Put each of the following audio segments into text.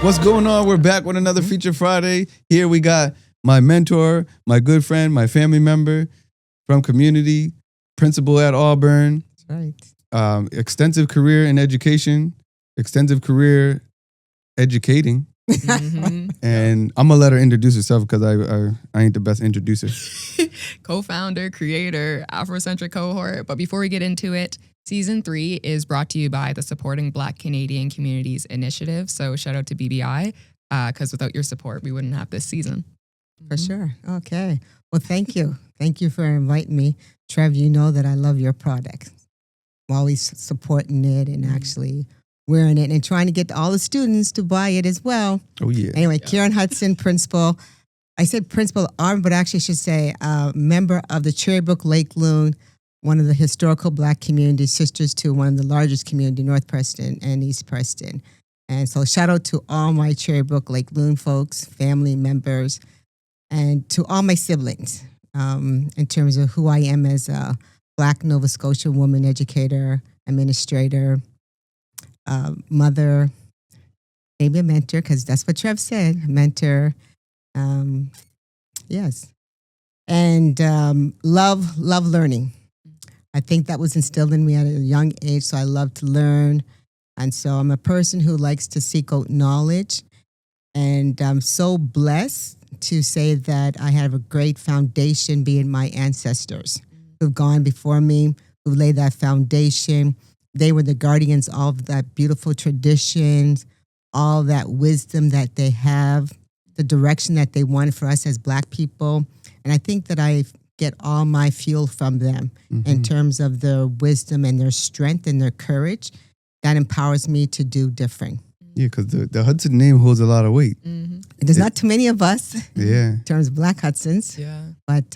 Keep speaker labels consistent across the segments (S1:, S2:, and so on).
S1: What's going on? We're back with another Feature Friday. Here we got my mentor, my good friend, my family member from community, principal at Auburn.
S2: That's right.
S1: Extensive career in education, extensive career educating. And I'm going to let her introduce herself because I ain't the best introducer.
S3: Co-founder, creator, Afrocentric Cohort. But before we get into it, Season 3 is brought to you by the Supporting Black Canadian Communities Initiative. So shout out to BBI, because without your support, we wouldn't have this season.
S2: For sure. Okay. Well, thank you. Thank you for inviting me. Trev, you know that I love your product. I'm always supporting it and actually wearing it and trying to get all the students to buy it as well.
S1: Oh, yeah.
S2: Anyway, Karen Hudson, principal. I said principal Auburn, but actually should say member of the Cherry Brook Lake Loon, one of the historical Black communities, sisters to one of the largest community, North Preston and East Preston. And so shout out to all my Cherry Brook Lake Loon folks, family members, and to all my siblings in terms of who I am as a Black Nova Scotia woman educator, administrator, mother, maybe a mentor, because that's what Trev said, mentor. Yes. And love learning. I think that was instilled in me at a young age, so I love to learn. And so I'm a person who likes to seek out knowledge. And I'm so blessed to say that I have a great foundation being my ancestors who've gone before me, who laid that foundation. They were the guardians of that beautiful traditions, all that wisdom that they have, the direction that they wanted for us as Black people. And I think that I get all my fuel from them in terms of their wisdom and their strength and their courage. That empowers me to do different.
S1: Yeah, because the Hudson name holds a lot of weight.
S2: There's not too many of us
S1: in
S2: terms of Black Hudsons.
S3: Yeah.
S2: But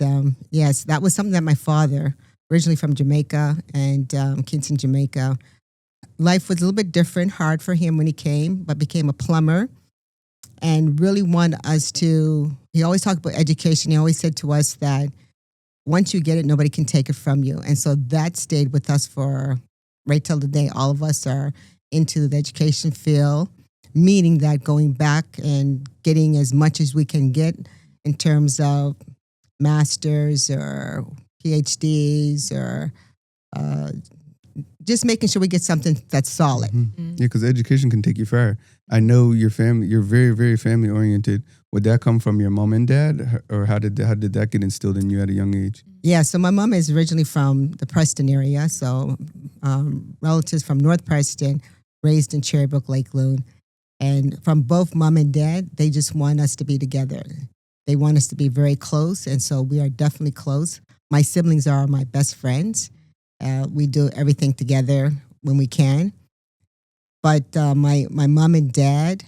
S2: yes, that was something that my father, originally from Jamaica and Kingston, Jamaica, life was a little bit different, hard for him when he came, but became a plumber and really wanted us to, he always talked about education. He always said to us that once you get it, nobody can take it from you. And so that stayed with us for right till the day all of us are into the education field, meaning that going back and getting as much as we can get in terms of masters or PhDs or just making sure we get something that's solid.
S1: Yeah, because education can take you far. I know your family, you're very, very family oriented. Would that come from your mom and dad, or how did that get instilled in you at a young age?
S2: Yeah, so my mom is originally from the Preston area, so relatives from North Preston, raised in Cherry Brook Lake Loon. And from both mom and dad, they just want us to be together. They want us to be very close, and so we are definitely close. My siblings are my best friends. We do everything together when we can. But my mom and dad,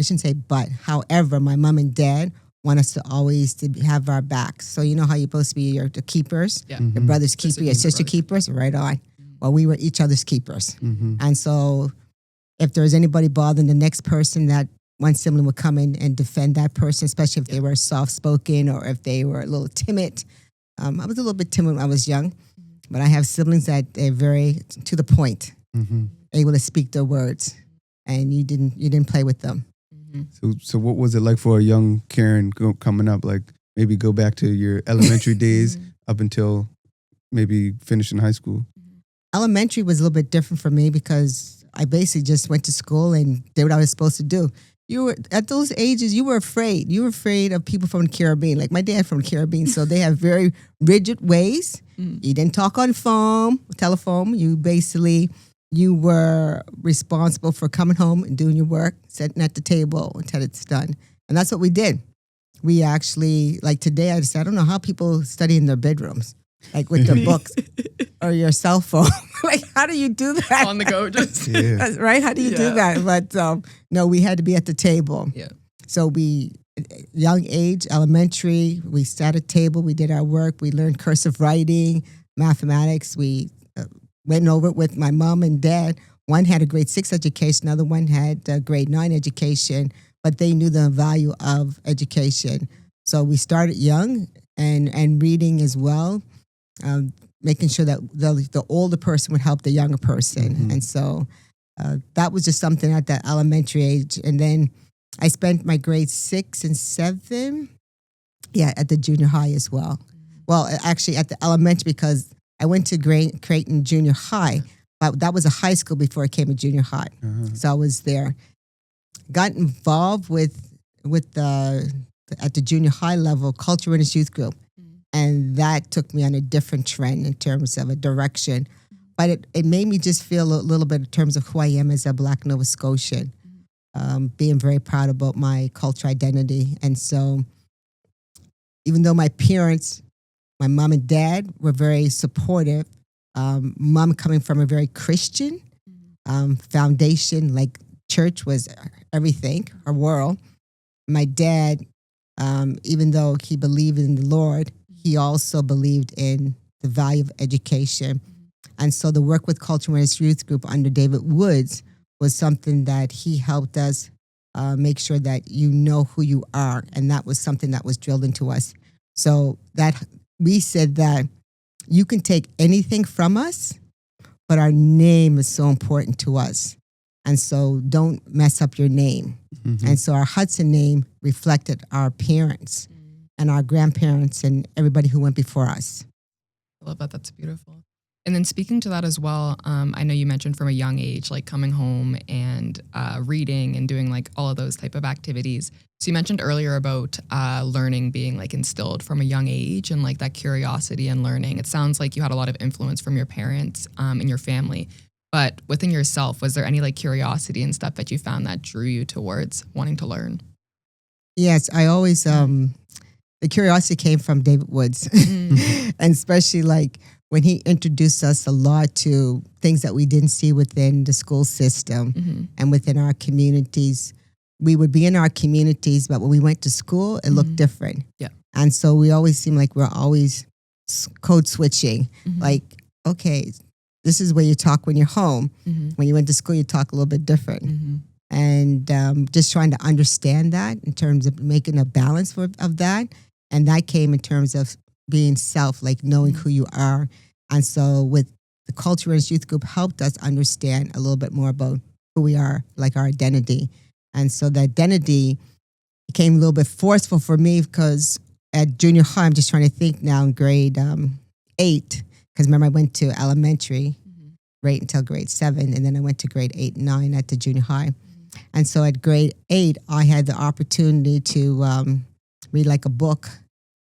S2: I shouldn't say but, however, my mom and dad want us to always to have our backs. So you know how you're supposed to be the keepers, your brother's keeper, your sister keepers, right on. Well, we were each other's keepers. And so if there's anybody bothering the next person, that one sibling would come in and defend that person, especially if they were soft-spoken or if they were a little timid. I was a little bit timid when I was young, but I have siblings that they're very to the point, able to speak their words, and you didn't play with them.
S1: So what was it like for a young Karen coming up? Like maybe go back to your elementary days up until maybe finishing high school.
S2: Elementary was a little bit different for me because I basically just went to school and did what I was supposed to do. You were at those ages, you were afraid. You were afraid of people from the Caribbean, like my dad from the Caribbean. So they have very rigid ways. You didn't talk on telephone. You were responsible for coming home and doing your work, sitting at the table until it's done. And that's what we did. We actually, like today, I don't know how people study in their bedrooms, like with their books or your cell phone. Like, how do you do that?
S3: On the go, just.
S2: Right? How do you do that? But no, we had to be at the table.
S3: Yeah.
S2: So young age, elementary, we sat at a table, we did our work, we learned cursive writing, mathematics, we went over it with my mom and dad. One had a grade 6 education, the other one had a grade 9 education, but they knew the value of education. So we started young and reading as well, making sure that the older person would help the younger person. And so that was just something at that elementary age. And then I spent my grades 6 and 7, at the junior high as well. Well, actually at the elementary, because I went to Creighton Junior High, but that was a high school before it came a junior high. So I was there. Got involved with the at the junior high level culture and youth group, and that took me on a different trend in terms of a direction. But it made me just feel a little bit in terms of who I am as a Black Nova Scotian, being very proud about my culture identity. And so even though my parents, my mom and dad, were very supportive, mom coming from a very Christian foundation, like church was everything, her world. My dad, even though he believed in the Lord, he also believed in the value of education. And so the work with Culture Awareness Youth Group under David Woods was something that he helped us make sure that you know who you are. And that was something that was drilled into us. So that we said that you can take anything from us, but our name is so important to us. And so don't mess up your name. And so our Hudson name reflected our parents and our grandparents and everybody who went before us.
S3: I love that. That's beautiful. And then speaking to that as well, I know you mentioned from a young age, like coming home and reading and doing like all of those type of activities. So you mentioned earlier about learning being like instilled from a young age and like that curiosity and learning. It sounds like you had a lot of influence from your parents and your family. But within yourself, was there any like curiosity and stuff that you found that drew you towards wanting to learn?
S2: Yes, I always, the curiosity came from David Woods. And especially like when he introduced us a lot to things that we didn't see within the school system and within our communities. We would be in our communities, but when we went to school, it looked different. Yeah. And so we always seemed like we're always code switching. Like, okay, this is where you talk when you're home. When you went to school, you talk a little bit different. And just trying to understand that in terms of making a balance of that. And that came in terms of being self, like knowing who you are. And so with the Culture and Youth Group helped us understand a little bit more about who we are, like our identity. And so the identity became a little bit forceful for me because at junior high, I'm just trying to think now in grade 8, because remember I went to elementary right until grade 7, and then I went to grade 8 and 9 at the junior high. And so at grade 8, I had the opportunity to read like a book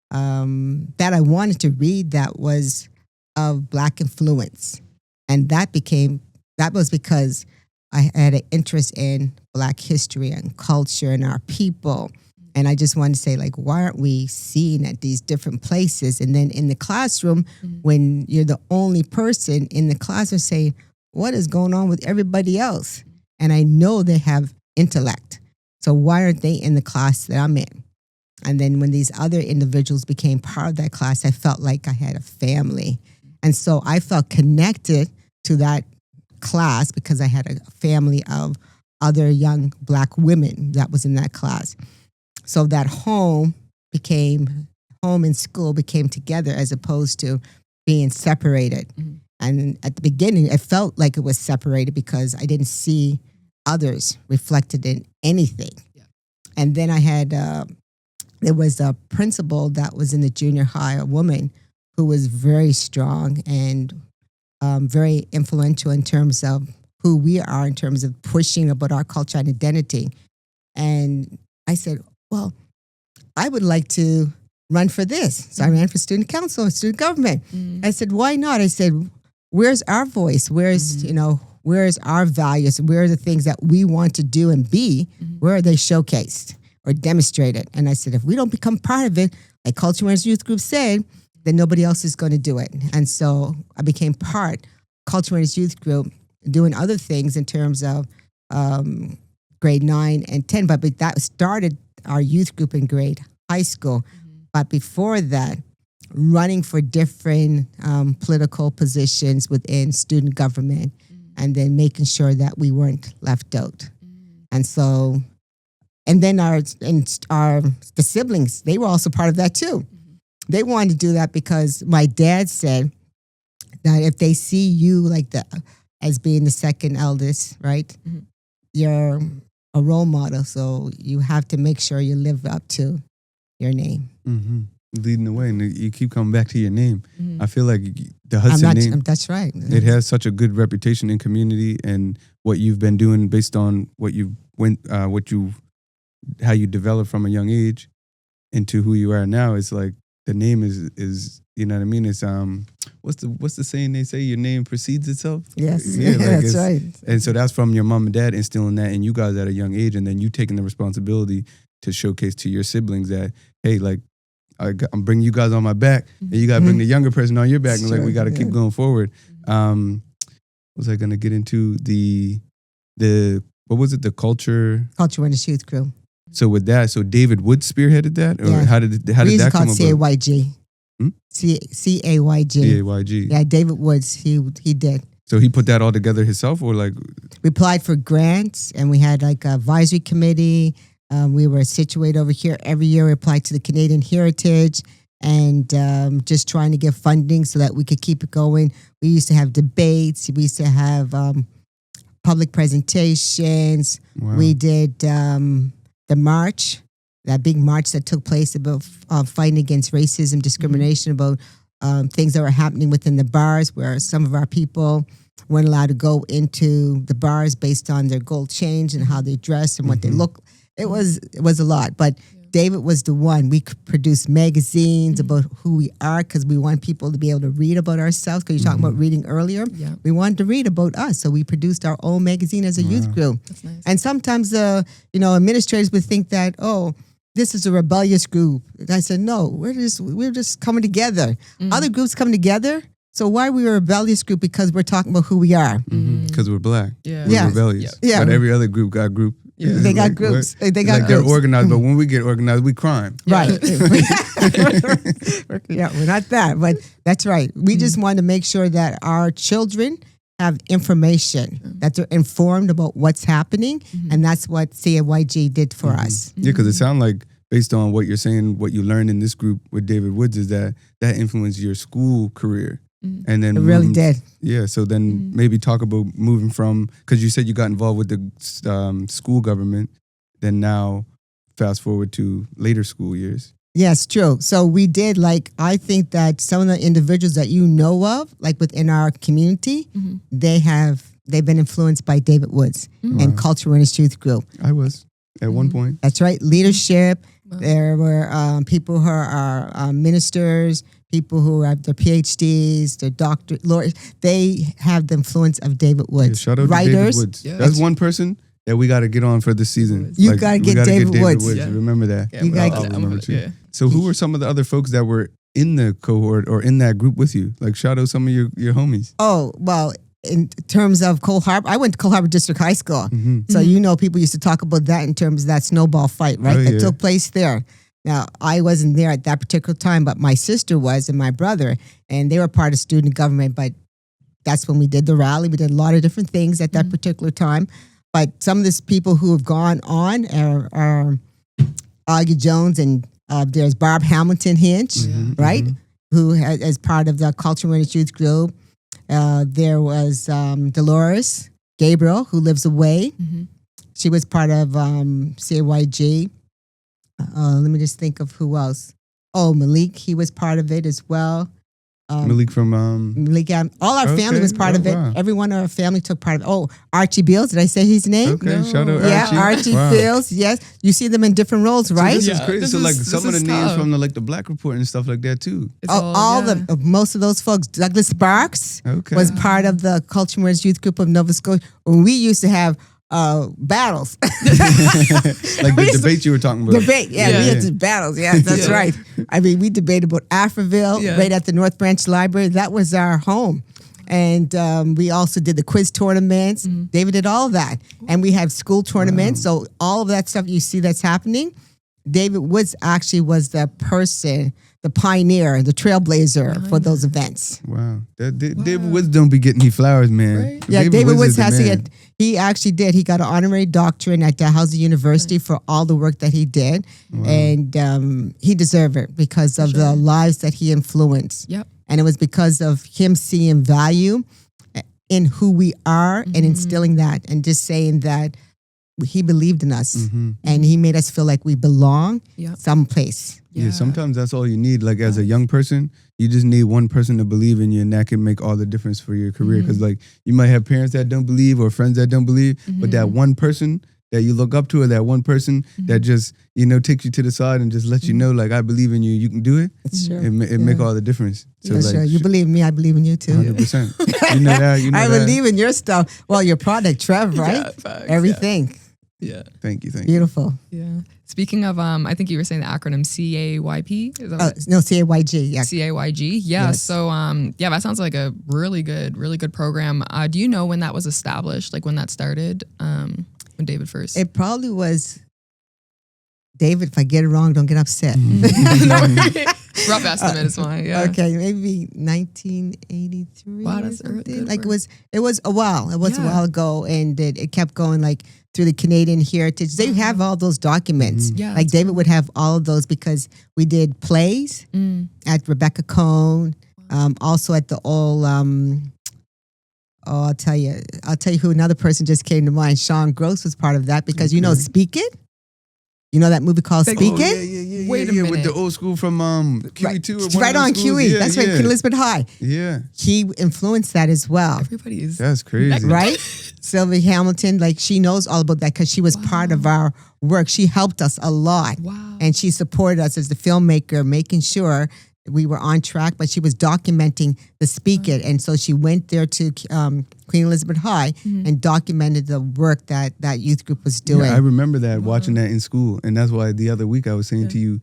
S2: that I wanted to read that was of Black influence. And that was because I had an interest in Black history and culture and our people. And I just wanted to say, like, why aren't we seen at these different places? And then in the classroom, when you're the only person in the classroom saying, what is going on with everybody else? And I know they have intellect. So why aren't they in the class that I'm in? And then when these other individuals became part of that class, I felt like I had a family. And so I felt connected to that class because I had a family of other young Black women that was in that class. So that home and school became together as opposed to being separated. And at the beginning, it felt like it was separated because I didn't see others reflected in anything. And then I had, there was a principal that was in the junior high, a woman who was very strong and very influential in terms of who we are, in terms of pushing about our culture and identity. And I said, well, I would like to run for this. So I ran for student council and student government. I said, why not? I said, where's our voice? Where's our values? Where are the things that we want to do and be? Where are they showcased or demonstrated? And I said, if we don't become part of it, like Culture Awareness Youth Group said, then nobody else is going to do it. And so I became part, Culture Awareness Youth Group, doing other things in terms of grade 9 and 10. But that started our youth group in grade high school. But before that, running for different political positions within student government, and then making sure that we weren't left out. And so, and then the siblings, they were also part of that too. They wanted to do that because my dad said that if they see you like as being the second eldest, right? You're a role model. So you have to make sure you live up to your name.
S1: Mm-hmm. Leading the way, and you keep coming back to your name.
S3: Mhm.
S1: I feel like the Hudson name,
S2: That's right.
S1: it has such a good reputation in community, and what you've been doing based on what you went, how you developed from a young age into who you are now. It's like the name is you know what I mean. It's what's the saying they say? Your name precedes itself.
S2: Yes,
S1: Yeah, like
S2: that's right.
S1: And so that's from your mom and dad instilling that in you guys at a young age, and then you taking the responsibility to showcase to your siblings that, hey, like I'm bringing you guys on my back, and you got to bring the younger person on your back, and like we got to keep going forward. Was I going to get into the what was it? The culture
S2: Culture Youth Crew.
S1: So with that, so David Wood spearheaded that, or
S2: Yeah.
S1: how did that come about?
S2: CAYG.
S1: Hmm?
S2: CAYG.
S1: CAYG.
S2: Yeah, David Woods. He did.
S1: So he put that all together himself, or like?
S2: We applied for grants, and we had like an advisory committee. We were situated over here. Every year we applied to the Canadian Heritage and just trying to get funding so that we could keep it going. We used to have debates. We used to have public presentations.
S1: Wow.
S2: We did the march, that big march that took place about fighting against racism, discrimination, about things that were happening within the bars where some of our people weren't allowed to go into the bars based on their gold chains and how they dress and what they look. It was a lot, but David was the one. We could produce magazines about who we are because we want people to be able to read about ourselves. Because you're talking about reading earlier.
S3: Yeah.
S2: We wanted to read about us, so we produced our own magazine as a youth group.
S3: That's nice.
S2: And sometimes, administrators would think that, oh, this is a rebellious group. And I said, no, we're just coming together. Other groups come together. So why we were a rebellious group? Because we're talking about who we are.
S1: Because we're black.
S3: Yeah.
S1: We're
S2: Yeah.
S1: rebellious.
S2: Yeah.
S1: But every other group got group.
S3: Yeah.
S2: They got
S1: Like,
S2: groups.
S1: what?
S2: They got
S1: Like
S2: groups.
S1: they're organized, but when we get organized, we crime.
S2: Right. Yeah, we're not that, but that's right. We just want to make sure that our children have information, that they're informed about what's happening, and that's what CAYG did for us.
S1: Yeah, because it sounds like, based on what you're saying, what you learned in this group with David Woods is that influenced your school career. And then
S2: It really did.
S1: Yeah, so then maybe talk about moving from, because you said you got involved with the school government, then now fast forward to later school years.
S2: Yes, true. So we did, I think that some of the individuals that you know of, like within our community, they've been influenced by David Woods and Culture Winners Youth Group.
S1: I was at one point.
S2: That's right. Leadership. There were people who are ministers, people who have their PhDs, their doctorate, lawyers. They have the influence of David
S1: Yeah,
S2: Woods.
S1: shout out
S2: Writers.
S1: to David Woods.
S3: Yeah.
S1: That's one person that we got to get on for this season.
S2: You gotta
S1: we
S2: get
S1: gotta
S2: David Woods.
S3: Yeah.
S1: Remember that.
S3: Yeah,
S2: You
S3: well,
S2: gotta
S1: I'll remember too.
S3: yeah.
S1: So who were some of the other folks that were in the cohort or in that group with you? Like, shout out some of your homies.
S2: Oh, well, in terms of Cole Harbour, I went to Cole Harbour District High School.
S1: Mm-hmm.
S2: So, people used to talk about that in terms of that snowball fight, right?
S1: Oh,
S2: That
S1: yeah.
S2: took place there. Now, I wasn't there at that particular time, but my sister was and my brother, and they were part of student government. But that's when we did the rally. We did a lot of different things at that particular time. But some of these people who have gone on are Augie Jones, and there's Barb Hamilton Hinch, right? Who as part of the Culture Winners Youth Group. There was Dolores Gabriel, who lives away. She was part of CAYG. Let me just think of who else. Oh, Malik, he was part of it as well.
S1: Malik from
S2: Malik, all our family
S1: Okay.
S2: was part of it.
S1: Wow.
S2: Everyone in our family took part of it. Oh, Archie Beals, did I say his name?
S1: Okay,
S3: No.
S1: shout out
S2: Yeah,
S1: Archie.
S2: Archie
S1: Wow.
S2: Beals, yes. You see them in different roles, right?
S1: So this is
S3: Yeah,
S1: crazy.
S3: this
S1: So
S3: is-
S1: like
S3: this
S1: some of the
S3: is
S1: names
S3: tough.
S1: from the Black Report and stuff like that too.
S3: It's
S2: Most of those folks. Douglas Sparks
S1: Okay.
S2: was part of the Culture Winners Youth Group of Nova Scotia. When we used to have battles.
S1: Like
S2: We
S1: the
S2: used to-
S1: debate you were talking about.
S2: Debate, yeah,
S3: Yeah.
S2: we had to battles. Yeah, that's
S3: Yeah.
S2: right. I mean, we debated about Afroville
S3: Yeah.
S2: right at the North Branch Library. That was our home. And we also did the quiz tournaments. David did all of that. And we have school tournaments. So all of that stuff you see that's happening, David Woods actually was the person, the pioneer, the trailblazer for those events.
S1: Wow. David Woods don't be getting any flowers, man.
S3: Right.
S2: Yeah, David Woods
S1: is the
S2: has to
S1: man.
S2: get, he actually did. He got an honorary doctorate at Dalhousie University for all the work that he did. And he deserved it because of the lives that he influenced.
S3: Yep.
S2: And it was because of him seeing value in who we are and instilling that and just saying that he believed in us,
S1: Mm-hmm.
S2: and he made us feel like we belong
S3: Yeah.
S2: someplace.
S1: Yeah, sometimes that's all you need. Like as a young person, you just need one person to believe in you, and that can make all the difference for your career. Because like you might have parents that don't believe or friends that don't believe, but that one person that you look up to, or that one person that just takes you to the side and just lets you know, like, I believe in you, you can do it.
S2: It's true.
S1: It make all the difference. So
S2: For
S1: like,
S2: sure. You believe in me, I believe in you too.
S1: 100%. You know that. You know
S2: I
S1: that.
S2: believe in your stuff. Well, your product, Trev, right?
S3: Yeah, facts,
S2: Everything.
S3: Yeah.
S1: Thank you.
S2: Beautiful.
S3: Yeah. Speaking of, I think you were saying the acronym CAYP. Is that what
S2: No, CAYG. Yeah.
S3: CAYG? Yeah.
S2: Yes.
S3: So, that sounds like a really good program. Do you know when that was established? Like when that started? When David first?
S2: It probably was, David, if I get it wrong, don't get upset.
S3: Rough estimate is fine. Yeah.
S2: Okay, maybe 1983.
S3: Wow,
S2: or
S3: that's
S2: something.
S3: good
S2: Like
S3: for-
S2: it was a while. It was a
S3: Yeah.
S2: while ago, and it kept going like through the Canadian heritage. They have all those documents.
S3: Yeah,
S2: Like
S3: that's
S2: David would have all of those because we did plays at Rebecca Cone, also at the old. I'll tell you who another person just came to mind. Sean Gross was part of that because Speak It. You know that movie called
S3: Thank
S2: Speak
S3: you.
S2: It?
S1: Yeah.
S3: Wait a
S1: With
S3: minute.
S1: the old school from QE2. or one
S2: Right
S1: of
S2: on
S1: those schools.
S2: QE.
S1: Yeah,
S2: That's
S1: yeah.
S2: right, Queen Elizabeth High.
S1: Yeah,
S2: He influenced that as well.
S3: Everybody is.
S1: that's crazy.
S2: Right? Sylvia Hamilton, like she knows all about that because she was part of our work. She helped us a lot.
S3: Wow.
S2: And she supported us as the filmmaker, making sure we were on track, but she was documenting the Speak It. And so she went there to Queen Elizabeth High and documented the work that youth group was doing.
S1: Yeah, I remember that, watching that in school. And that's why the other week I was saying to you,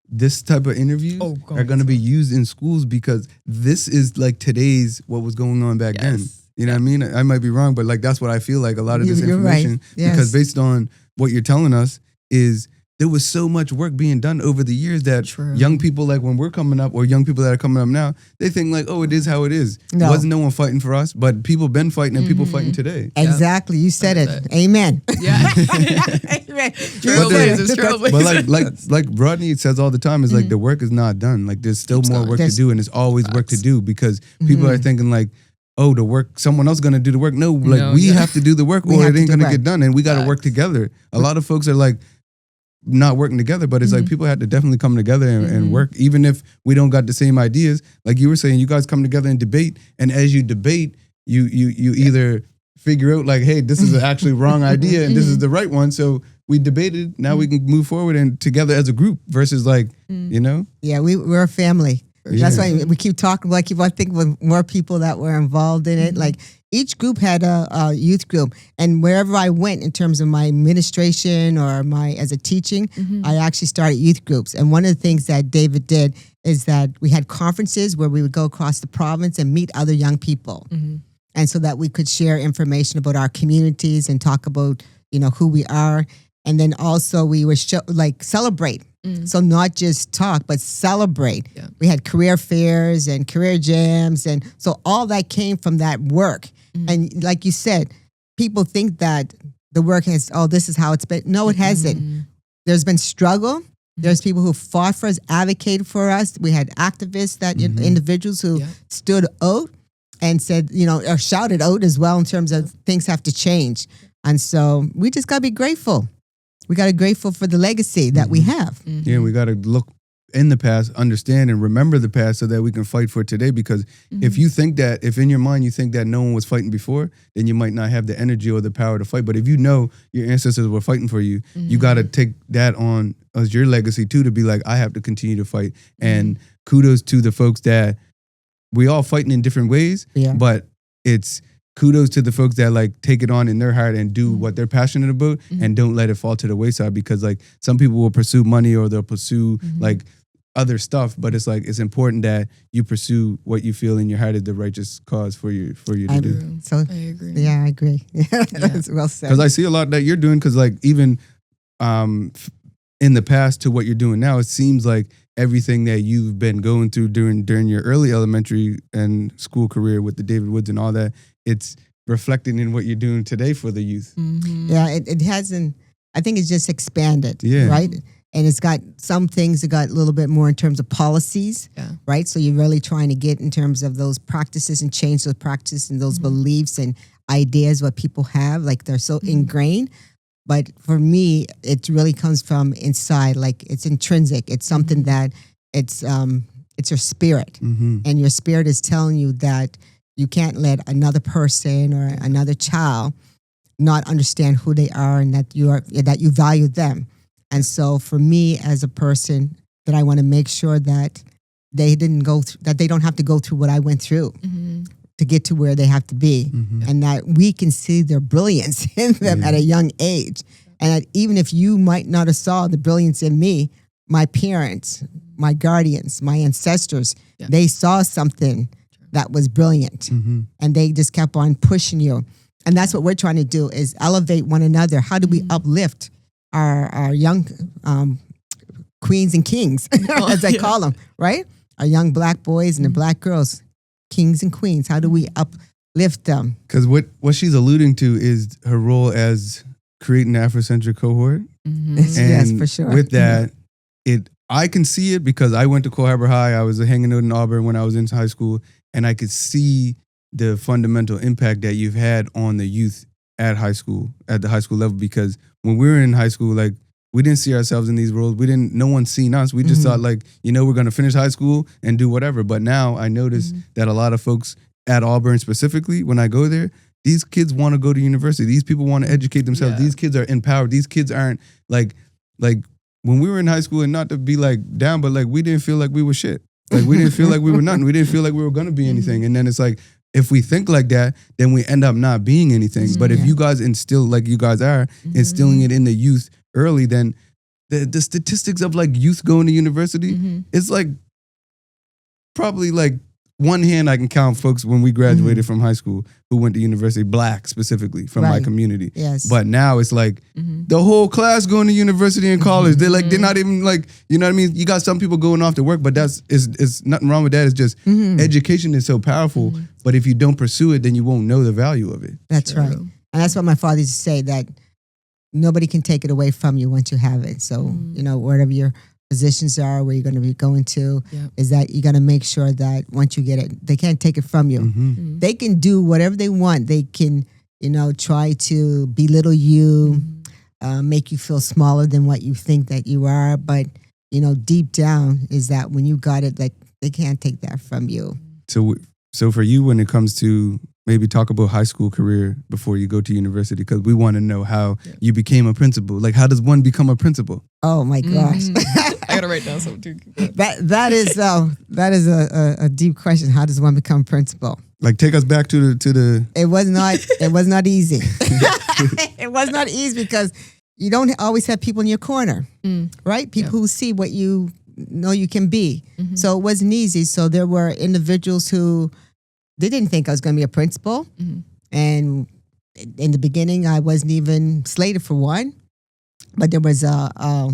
S1: this type of interviews are going to be used in schools because this is like today's what was going on back then. You know what I mean? I might be wrong, but like that's what I feel like a lot of this
S2: You're right.
S1: information.
S2: Yes.
S1: Because based on what you're telling us is there was so much work being done over the years that
S3: True.
S1: young people, like when we're coming up, or young people that are coming up now, they think like, oh, it is how it is.
S2: No.
S1: Wasn't no one fighting for us, but people been fighting and people fighting today.
S2: Exactly. You said it. Amen.
S3: Yeah.
S2: Amen.
S3: Trailblazers, trailblazers.
S1: But like Rodney says all the time, is like the work is not done. Like there's still more work to do, and there's always work to do because people are thinking like, oh, the work, someone else gonna do the work. No, like we have to do the work,
S2: We
S1: or
S2: have
S1: it
S2: to
S1: ain't
S2: do
S1: gonna
S2: work.
S1: get done, and we got to work together. A lot of folks are like not working together, but it's like people had to definitely come together and work, even if we don't got the same ideas. Like you were saying, you guys come together and debate, and as you debate, you either figure out like, hey, this is an actually wrong idea and this is the right one. So we debated. Now we can move forward and together as a group versus like,
S2: Yeah, we're a family. That's why we keep talking. Like, I think with more people that were involved in it. Like each group had a youth group, and wherever I went in terms of my administration or as a teaching, I actually started youth groups. And one of the things that David did is that we had conferences where we would go across the province and meet other young people, and so that we could share information about our communities and talk about who we are, and then also we would celebrate. So not just talk, but celebrate. Yeah. We had career fairs and career jams. And so all that came from that work. And like you said, people think that the work has, this is how it's been. No, it hasn't. There's been struggle. There's people who fought for us, advocated for us. We had activists, individuals who stood out and said, or shouted out as well in terms of things have to change. And so we just got to be grateful. We got to be grateful for the legacy that we have.
S1: Yeah, we got to look in the past, understand and remember the past so that we can fight for today. Because if you think that, if in your mind you think that no one was fighting before, then you might not have the energy or the power to fight. But if you know your ancestors were fighting for you, you got to take that on as your legacy too, to be like, I have to continue to fight. And kudos to the folks that we all fighting in different ways, but it's kudos to the folks that like take it on in their heart and do what they're passionate about and don't let it fall to the wayside, because like some people will pursue money or they'll pursue like other stuff, but it's like it's important that you pursue what you feel in your heart is the righteous cause for you to do.
S2: So
S3: I agree.
S2: Yeah, I agree. That's well said.
S1: Because I see a lot that you're doing, because like even in the past to what you're doing now, it seems like everything that you've been going through during your early elementary and school career with the David Woods and all that, it's reflecting in what you're doing today for the youth.
S2: Yeah, it hasn't, I think it's just expanded,
S1: Yeah.
S2: right? And it's got some things that got a little bit more in terms of policies, right? So you're really trying to get in terms of those practices and change those practices and those beliefs and ideas what people have, like they're so ingrained. But for me, it really comes from inside, like it's intrinsic. It's something that it's your spirit. And your spirit is telling you that you can't let another person or another child not understand who they are and that you value them. And so for me as a person, that I want to make sure that they that they don't have to go through what I went through to get to where they have to be, and that we can see their brilliance in them at a young age. And that even if you might not have saw the brilliance in me, my parents, my guardians, my ancestors, they saw something that was brilliant, and they just kept on pushing you. And that's what we're trying to do, is elevate one another. How do we uplift our young queens and kings, as I call them, right? Our young Black boys and the Black girls, kings and queens. How do we uplift them?
S1: Because what she's alluding to is her role as creating the Afrocentric Cohort. And
S2: yes, for sure.
S1: With that, I can see it because I went to Coal Harbor High. I was hanging out in Auburn when I was in high school, and I could see the fundamental impact that you've had on the youth at high school, at the high school level. Because when we were in high school, like, we didn't see ourselves in these roles. No one seen us. We just thought, like, we're going to finish high school and do whatever. But now I notice that a lot of folks at Auburn specifically, when I go there, these kids want to go to university. These people want to educate themselves. These kids are empowered. These kids aren't like when we were in high school, and not to be like down, but like we didn't feel like we were shit. Like we didn't feel like we were nothing. We didn't feel like we were going to be anything. And then it's like, if we think like that, then we end up not being anything. But if you guys instill, like you guys are, instilling it in the youth early, then the statistics of like youth going to university, it's like probably like one hand I can count folks when we graduated from high school who went to university, Black specifically, from my community.
S2: Yes.
S1: But now it's like the whole class going to university and college. They're like, they're not even like, you know what I mean? You got some people going off to work, but it's nothing wrong with that. It's just education is so powerful. But if you don't pursue it, then you won't know the value of it.
S2: That's right. And that's what my father used to say, that nobody can take it away from you once you have it. So, wherever your positions are, where you're going to be going to, is that you got to make sure that once you get it, they can't take it from you. They can do whatever they want. They can, try to belittle you, make you feel smaller than what you think that you are. But, deep down is that when you got it, like, they can't take that from you.
S1: So for you, when it comes to maybe talk about high school career before you go to university, because we want to know how you became a principal. Like, how does one become a principal?
S2: Oh my gosh.
S3: I gotta write down something too.
S2: That is a deep question. How does one become principal?
S1: Like, take us back to the.
S2: It was not easy. It was not easy because you don't always have people in your corner, right? People who see what you know you can be. So it wasn't easy. So there were individuals who, they didn't think I was going to be a principal. And in the beginning, I wasn't even slated for one. But there was a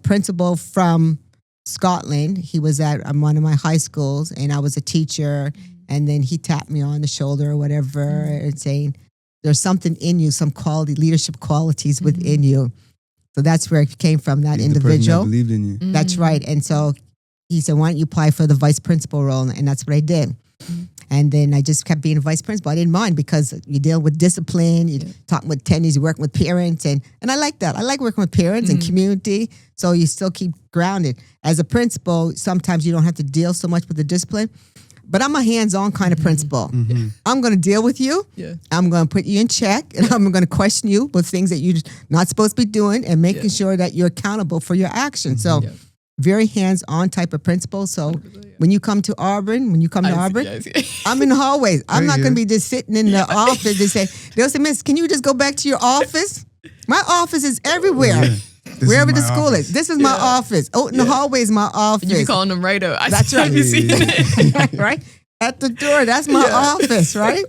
S2: principal from Scotland. He was at one of my high schools, and I was a teacher. And then he tapped me on the shoulder or whatever and saying, there's something in you, some leadership qualities within you. So that's where it came from, that individual.
S1: The person that believed in you.
S2: That's right. And so he said, why don't you apply for the vice principal role? And that's what I did. And then I just kept being a vice principal. I didn't mind because you deal with discipline, you talk with attendees, you work with parents. And I like that. I like working with parents and community. So you still keep grounded. As a principal, sometimes you don't have to deal so much with the discipline. But I'm a hands-on kind of principal. I'm going to deal with you. I'm going to put you in check. And I'm going to question you with things that you're not supposed to be doing and making sure that you're accountable for your actions. So very hands-on type of principal. So when you come to Auburn, I'm in the hallways. I'm not going to be just sitting in the office. They'll say, Miss, can you just go back to your office? My office is everywhere. Wherever the school is. This is my office. Oh, in the hallway is my office.
S3: You be calling them right up.
S2: That's right. Right? At the door. That's my office, right?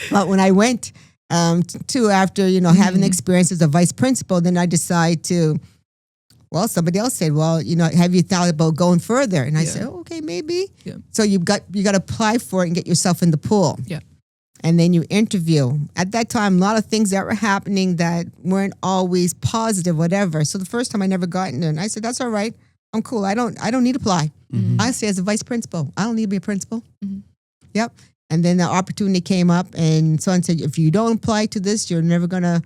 S2: But when I went after, having experience as a vice principal, then I decided to, somebody else said, have you thought about going further? And I said, okay, maybe. So you got to apply for it and get yourself in the pool. And then you interview. At that time, a lot of things that were happening that weren't always positive, whatever. So the first time I never got in there, and I said, that's all right. I'm cool. I don't need to apply. I say as a vice principal, I don't need to be a principal. Yep. And then the opportunity came up, and someone said, if you don't apply to this, you're never going to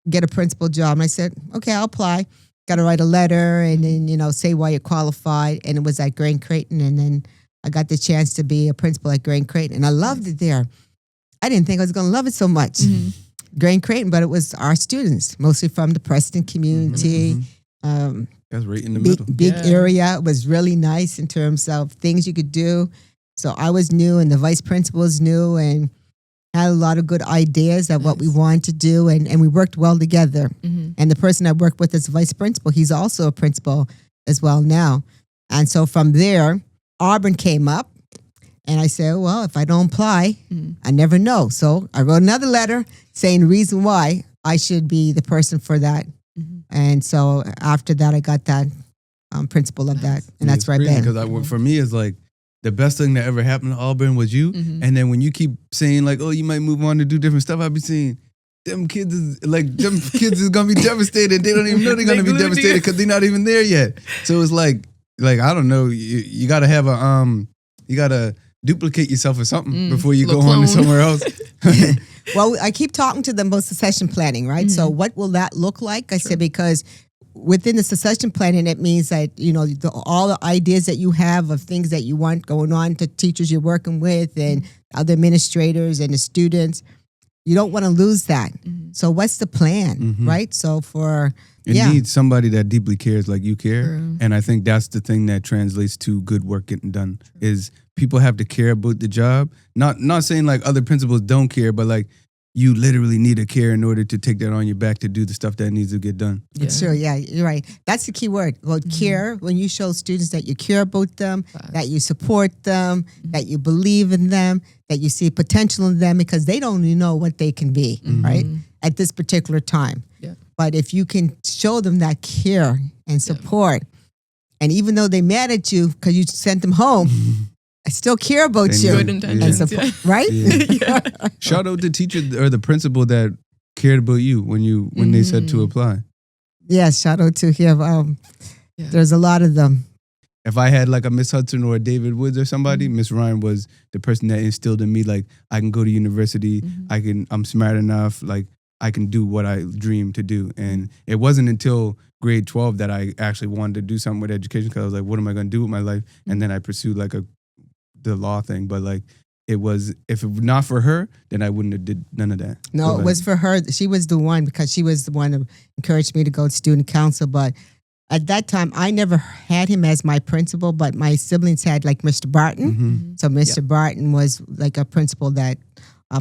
S2: get a principal job. And I said, okay, I'll apply. Got to write a letter and then, say why you're qualified. And it was at Grand Creighton. And then I got the chance to be a principal at Grand Creighton. And I loved it there. I didn't think I was going to love it so much. Grand Creighton, but it was our students, mostly from the Preston community.
S1: That's right in the middle.
S2: Big area. It was really nice in terms of things you could do. So I was new and the vice principal was new and had a lot of good ideas of what we wanted to do. And we worked well together. And the person I worked with as vice principal, he's also a principal as well now. And so from there, Auburn came up. And I said, well, if I don't apply, I never know. So I wrote another letter saying the reason why I should be the person for that. And so after that, I got that principal of that. And that's where I've been.
S1: Because for me, it's like the best thing that ever happened to Auburn was you. And then when you keep saying like, oh, you might move on to do different stuff, I'll be saying, them kids is going to be devastated. They don't even know they're going to be devastated because they're not even there yet. So it's like I don't know, you got to have you got to duplicate yourself or something before you go on to somewhere else.
S2: Well, I keep talking to them about succession planning, right? So what will that look like? I said, because within the succession planning, it means that, all the ideas that you have of things that you want going on to teachers you're working with and other administrators and the students, you don't want to lose that. So what's the plan, right? So
S1: It needs somebody that deeply cares like you care. And I think that's the thing that translates to good work getting done is people have to care about the job. Not saying like other principals don't care, but like you literally need to care in order to take that on your back to do the stuff that needs to get done.
S2: It's true. Yeah, you're right. That's the key word. Well, care, when you show students that you care about them, that you support them, that you believe in them, that you see potential in them because they don't even know what they can be, right? At this particular time. But if you can show them that care and support, and even though they mad at you because you sent them home, I still care about you.
S3: Good intentions,
S2: right?
S1: Shout out the teacher or the principal that cared about you when they said to apply.
S2: Yeah, shout out to him. There's a lot of them.
S1: If I had like a Miss Hudson or a David Woods or somebody, Miss Ryan was the person that instilled in me like I can go to university, I'm smart enough, like I can do what I dream to do. And it wasn't until grade 12 that I actually wanted to do something with education because I was like, what am I going to do with my life? And then I pursued like the law thing. But like it was, if it were not for her, then I wouldn't have did none of that.
S2: No,
S1: so
S2: it was for her. She was the one because she was the one that encouraged me to go to student council. But at that time, I never had him as my principal, but my siblings had like Mr. Barton. So Mr. Barton was like a principal that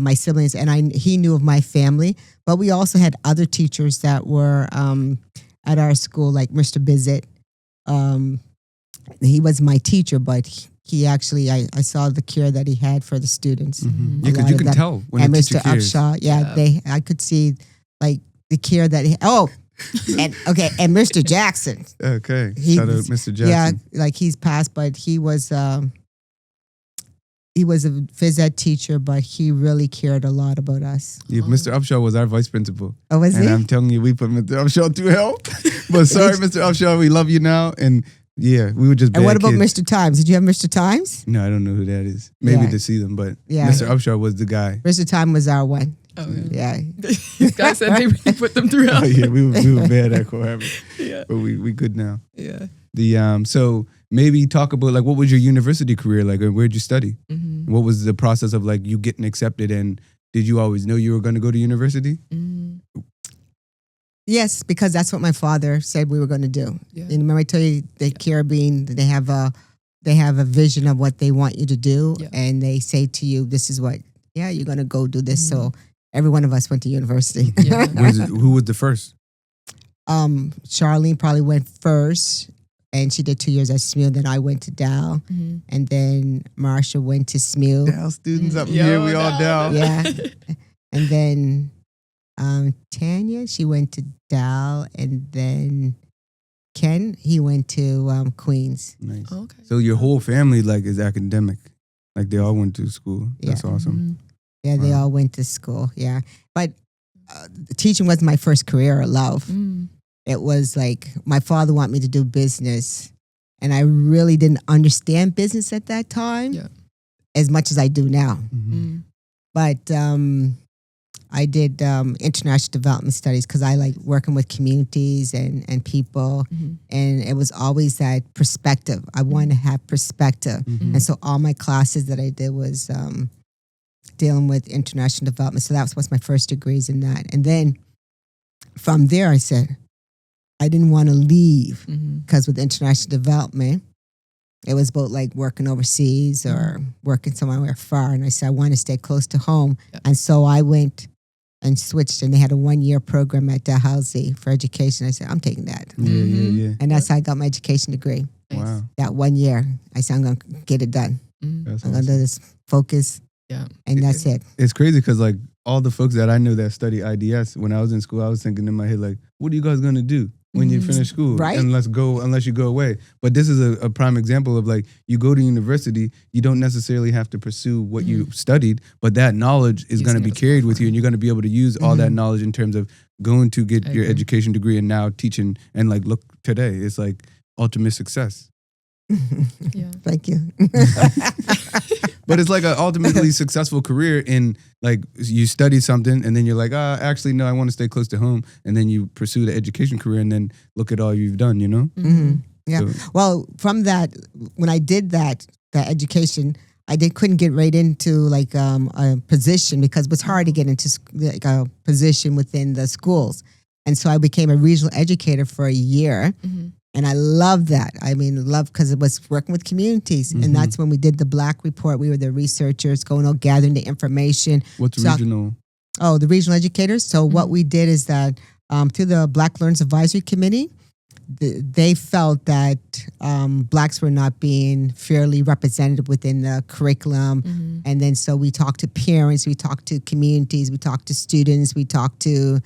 S2: my siblings, and he knew of my family. But we also had other teachers that were at our school, like Mr. Bizet. He was my teacher, but he actually, I saw the care that he had for the students.
S1: Yeah, because you can tell when
S2: and
S1: a
S2: Mr.
S1: teacher cares.
S2: Upshaw, I could see like the care that he. And Mr. Jackson.
S1: Okay, shout out Mr. Jackson.
S2: Yeah, like he's passed, but he was a phys ed teacher, but he really cared a lot about us.
S1: Yeah, Mr. Upshaw was our vice principal.
S2: Oh, was he?
S1: And I'm telling you, we put Mr. Upshaw through hell. But sorry, Mr. Upshaw, we love you now. And yeah, we were just bad
S2: And what about
S1: kids.
S2: Mr. Times? Did you have Mr. Times?
S1: No, I don't know who that is. Maybe to see them, but Mr. Upshaw was the guy.
S2: Mr. Time was our one.
S3: Oh,
S2: yeah.
S3: These guys said they really put them through hell.
S1: Oh, yeah, we were bad at cohabit. But we good now.
S3: Yeah.
S1: So maybe talk about like what was your university career like, and where'd you study? What was the process of like you getting accepted, and did you always know you were going to go to university?
S2: Yes, because that's what my father said we were going to do.
S3: Yeah.
S2: And remember I told you the Caribbean, they have a vision of what they want you to do, and they say to you, "This is what, you're going to go do this." So every one of us went to university.
S3: Yeah.
S1: Who was the first?
S2: Charlene probably went first, and she did 2 years at SMU. Then I went to Dow, and then Marsha went to SMU.
S1: Dow students up here, we all Dow.
S2: Yeah, and then Tanya, she went to Dow, and then Ken, he went to Queens.
S1: Nice.
S3: Oh, okay.
S1: So your whole family like is academic, like they all went to school. That's awesome.
S2: Yeah, they all went to school. Yeah, but teaching was my first career or love. It was like my father wanted me to do business, and I really didn't understand business at that time as much as I do now. But I did international development studies because I like working with communities and people. And it was always that perspective. I wanted to have perspective. And so all my classes that I did was dealing with international development. So that was my first degrees in that. And then from there, I said, I didn't want to leave because with international development, it was about like working overseas or working somewhere far. And I said, I want to stay close to home. And so I went and switched, and they had a 1-year program at Dalhousie for education. I said, I'm taking that.
S1: Yeah.
S2: And that's how I got my education degree.
S1: Wow.
S2: That 1 year, I said, I'm going to get it done.
S1: That's
S2: I'm going to do this, focus, and that's it.
S1: It's crazy because like all the folks that I know that study IDS, when I was in school, I was thinking in my head, like, what are you guys going to do when you finish school?
S2: Right.
S1: Unless you go away. But this is a prime example of like, you go to university, you don't necessarily have to pursue what you studied, but that knowledge is going to be carried with you, and you're going to be able to use all that knowledge in terms of going to get your education degree and now teaching. And like, look, today it's like ultimate success.
S2: Thank you.
S1: But it's like an ultimately successful career in like you study something and then you're like, actually, no, I want to stay close to home. And then you pursue the education career and then look at all you've done, you know?
S2: Yeah.
S1: So,
S2: well, from that, when I did that education, I couldn't get right into like a position because it was hard to get into like a position within the schools. And so I became a regional educator for a year. And I love that. I mean, because it was working with communities. And that's when we did the Black Report. We were the researchers going out, gathering the information.
S1: What's regional?
S2: Oh, the regional educators. So what we did is that through the Black Learners Advisory Committee, they felt that Blacks were not being fairly represented within the curriculum. And then so we talked to parents, we talked to communities, we talked to students, we talked to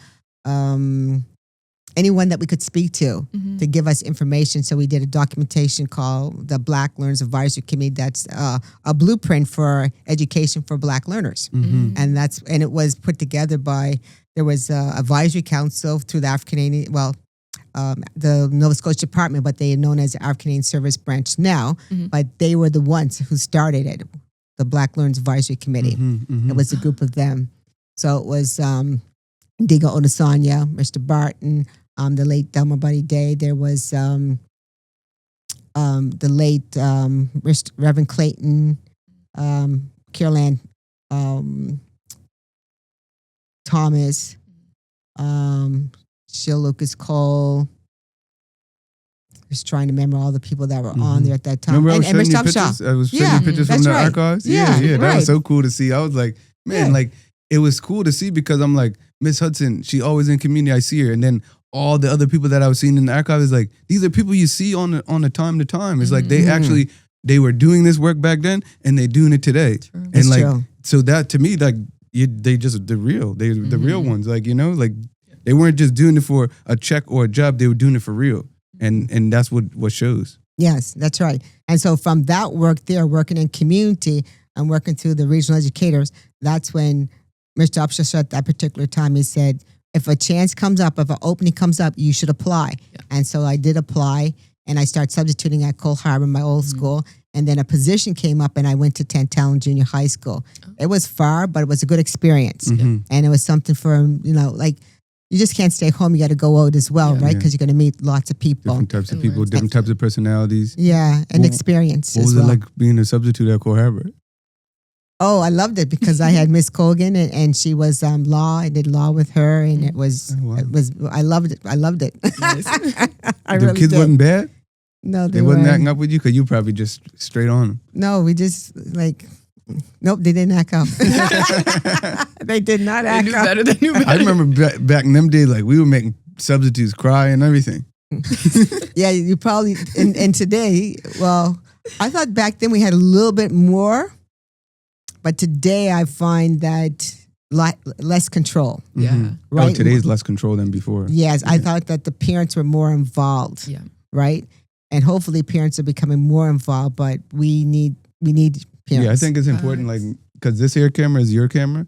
S2: anyone that we could speak to give us information. So we did a documentation called the Black Learners Advisory Committee. That's a blueprint for education for Black learners. And it was put together by, there was a advisory council through the African-Canadian, the Nova Scotia Department, but they are known as the African-Canadian Service Branch now, but they were the ones who started it, the Black Learners Advisory Committee. It was a group of them. So it was Diga Odesanya, Mr. Barton, the late Delma Buddy Day. There was the late Reverend Clayton, Carol Ann Thomas, Sheila Lucas Cole. Just trying to remember all the people that were on there at that time.
S1: Remember,
S2: and Mr. Upshaw.
S1: I was sending you pictures from the archives. Yeah, that was so cool to see. I was like, man, like it was cool to see because I'm like, Miss Hudson, she always in community. I see her, and then all the other people that I was seeing in the archive is like, these are people you see on a time to time. It's like they were doing this work back then and they're doing it today.
S3: True.
S1: And
S2: That's
S1: like,
S2: true.
S1: so that to me, like they're the real ones. Like, you know, like they weren't just doing it for a check or a job. They were doing it for real. And that's what shows.
S2: Yes, that's right. And so from that work there, working in community and working through the regional educators, that's when Mr. Upshaw at that particular time, he said, if a chance comes up, if an opening comes up, you should apply. Yeah. And so I did apply, and I started substituting at Cole Harbor, my old school. And then a position came up, and I went to Tantallon Junior High School. It was far, but it was a good experience. And it was something for, you know, like, you just can't stay home. You got to go out as well, right? Because you're going to meet lots of people.
S1: Different types of people, different types of personalities.
S2: Yeah, and experience
S1: What was it like being a substitute at Cole Harbor?
S2: Oh, I loved it because I had Miss Colgan and she was law. I did law with her, and it was I loved it. I loved it.
S3: Nice.
S1: The kids wasn't bad?
S2: No,
S1: they wasn't acting up with you because you probably just straight on them.
S2: No, we just like, nope, they didn't act up. They did not act up.
S3: Better than you.
S1: I remember back in them days, like we were making substitutes cry and everything.
S2: Yeah, you probably and today. Well, I thought back then we had a little bit more. But today I find that less control.
S3: Yeah.
S2: Right?
S1: Oh, today's less control than before.
S2: Yes, I thought that the parents were more involved.
S3: Yeah.
S2: Right? And hopefully parents are becoming more involved, but we need parents.
S1: Yeah, I think it's important, like, because this here camera is your camera.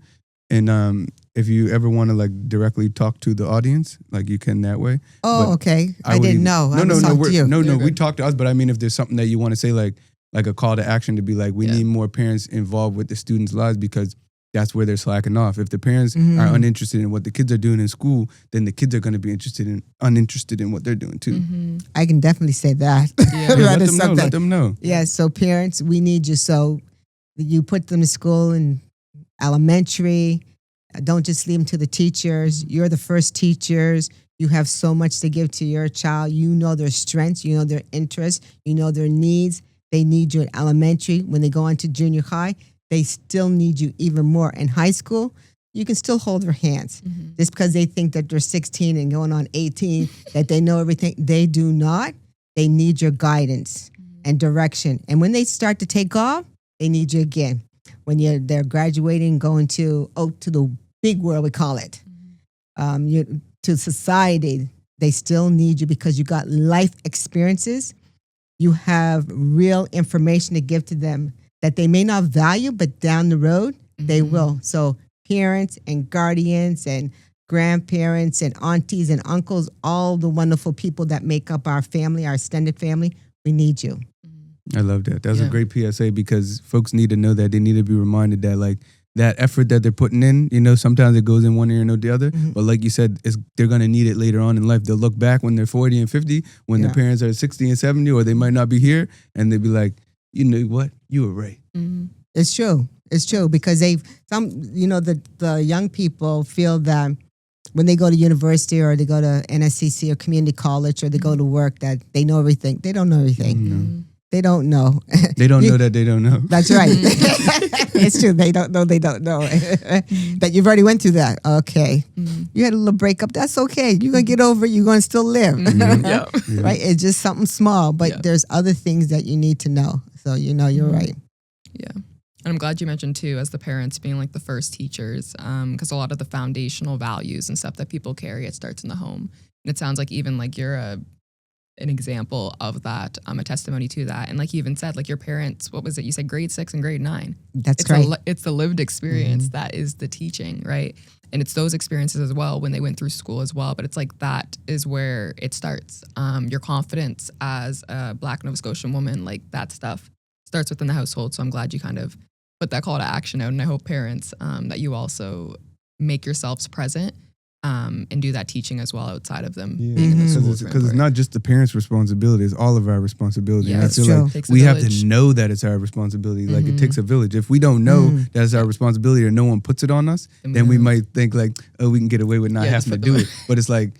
S1: And if you ever want to like directly talk to the audience, like you can that way.
S2: Oh,
S1: but
S2: okay. I didn't know.
S1: No, we talk to us, but I mean, if there's something that you want to say, like a call to action to be like, we need more parents involved with the students' lives, because that's where they're slacking off. If the parents are uninterested in what the kids are doing in school, then the kids are going to be uninterested in what they're doing too.
S2: I can definitely say that.
S3: Yeah.
S1: Let them know.
S2: Yeah, so parents, we need you. So you put them to school in elementary. Don't just leave them to the teachers. You're the first teachers. You have so much to give to your child. You know their strengths. You know their interests. You know their needs. They need you in elementary. When they go on to junior high, they still need you even more. In high school, you can still hold their hands. Just because they think that they're 16 and going on 18, that they know everything. They do not. They need your guidance and direction. And when they start to take off, they need you again. When they're graduating, going to the big world, we call it, to society, they still need you because you got life experiences. You have real information to give to them that they may not value, but down the road, they will. So parents and guardians and grandparents and aunties and uncles, all the wonderful people that make up our family, our extended family, we need you.
S1: I love that. That's a great PSA because folks need to know that they need to be reminded that like that effort that they're putting in, sometimes it goes in one ear and not the other. But like you said, they're going to need it later on in life. They'll look back when they're 40 and 50, when their parents are 60 and 70, or they might not be here, and they'll be like, you know what? You were right.
S2: It's true. It's true because the young people feel that when they go to university or they go to NSCC or community college or they go to work that they know everything. They don't know everything. They don't know.
S1: They don't know that they don't know.
S2: That's right. It's true. They don't know. They don't know. That you've already went through that. Okay. You had a little breakup. That's okay. You're going to get over it. You're going to still live. Right? It's just something small, but there's other things that you need to know. So, you're right.
S3: Yeah. And I'm glad you mentioned too, as the parents being like the first teachers, because a lot of the foundational values and stuff that people carry, it starts in the home. And it sounds like even like you're an example of that, a testimony to that. And like you even said, like your parents, what was it? You said grade 6 and grade 9.
S2: That's right.
S3: It's the lived experience that is the teaching, right? And it's those experiences as well when they went through school as well. But it's like that is where it starts. Your confidence as a Black Nova Scotian woman, like that stuff starts within the household. So I'm glad you kind of put that call to action out. And I hope parents that you also make yourselves present and do that teaching as well outside of them being in the schools.
S1: Because it's not just the parents' responsibility, it's all of our responsibility.
S2: Yeah,
S1: and I feel
S2: true.
S1: like we have to know that it's our responsibility. Like it takes a village. If we don't know that it's our responsibility or no one puts it on us, then we might think like, oh, we can get away with not having to do it. But it's like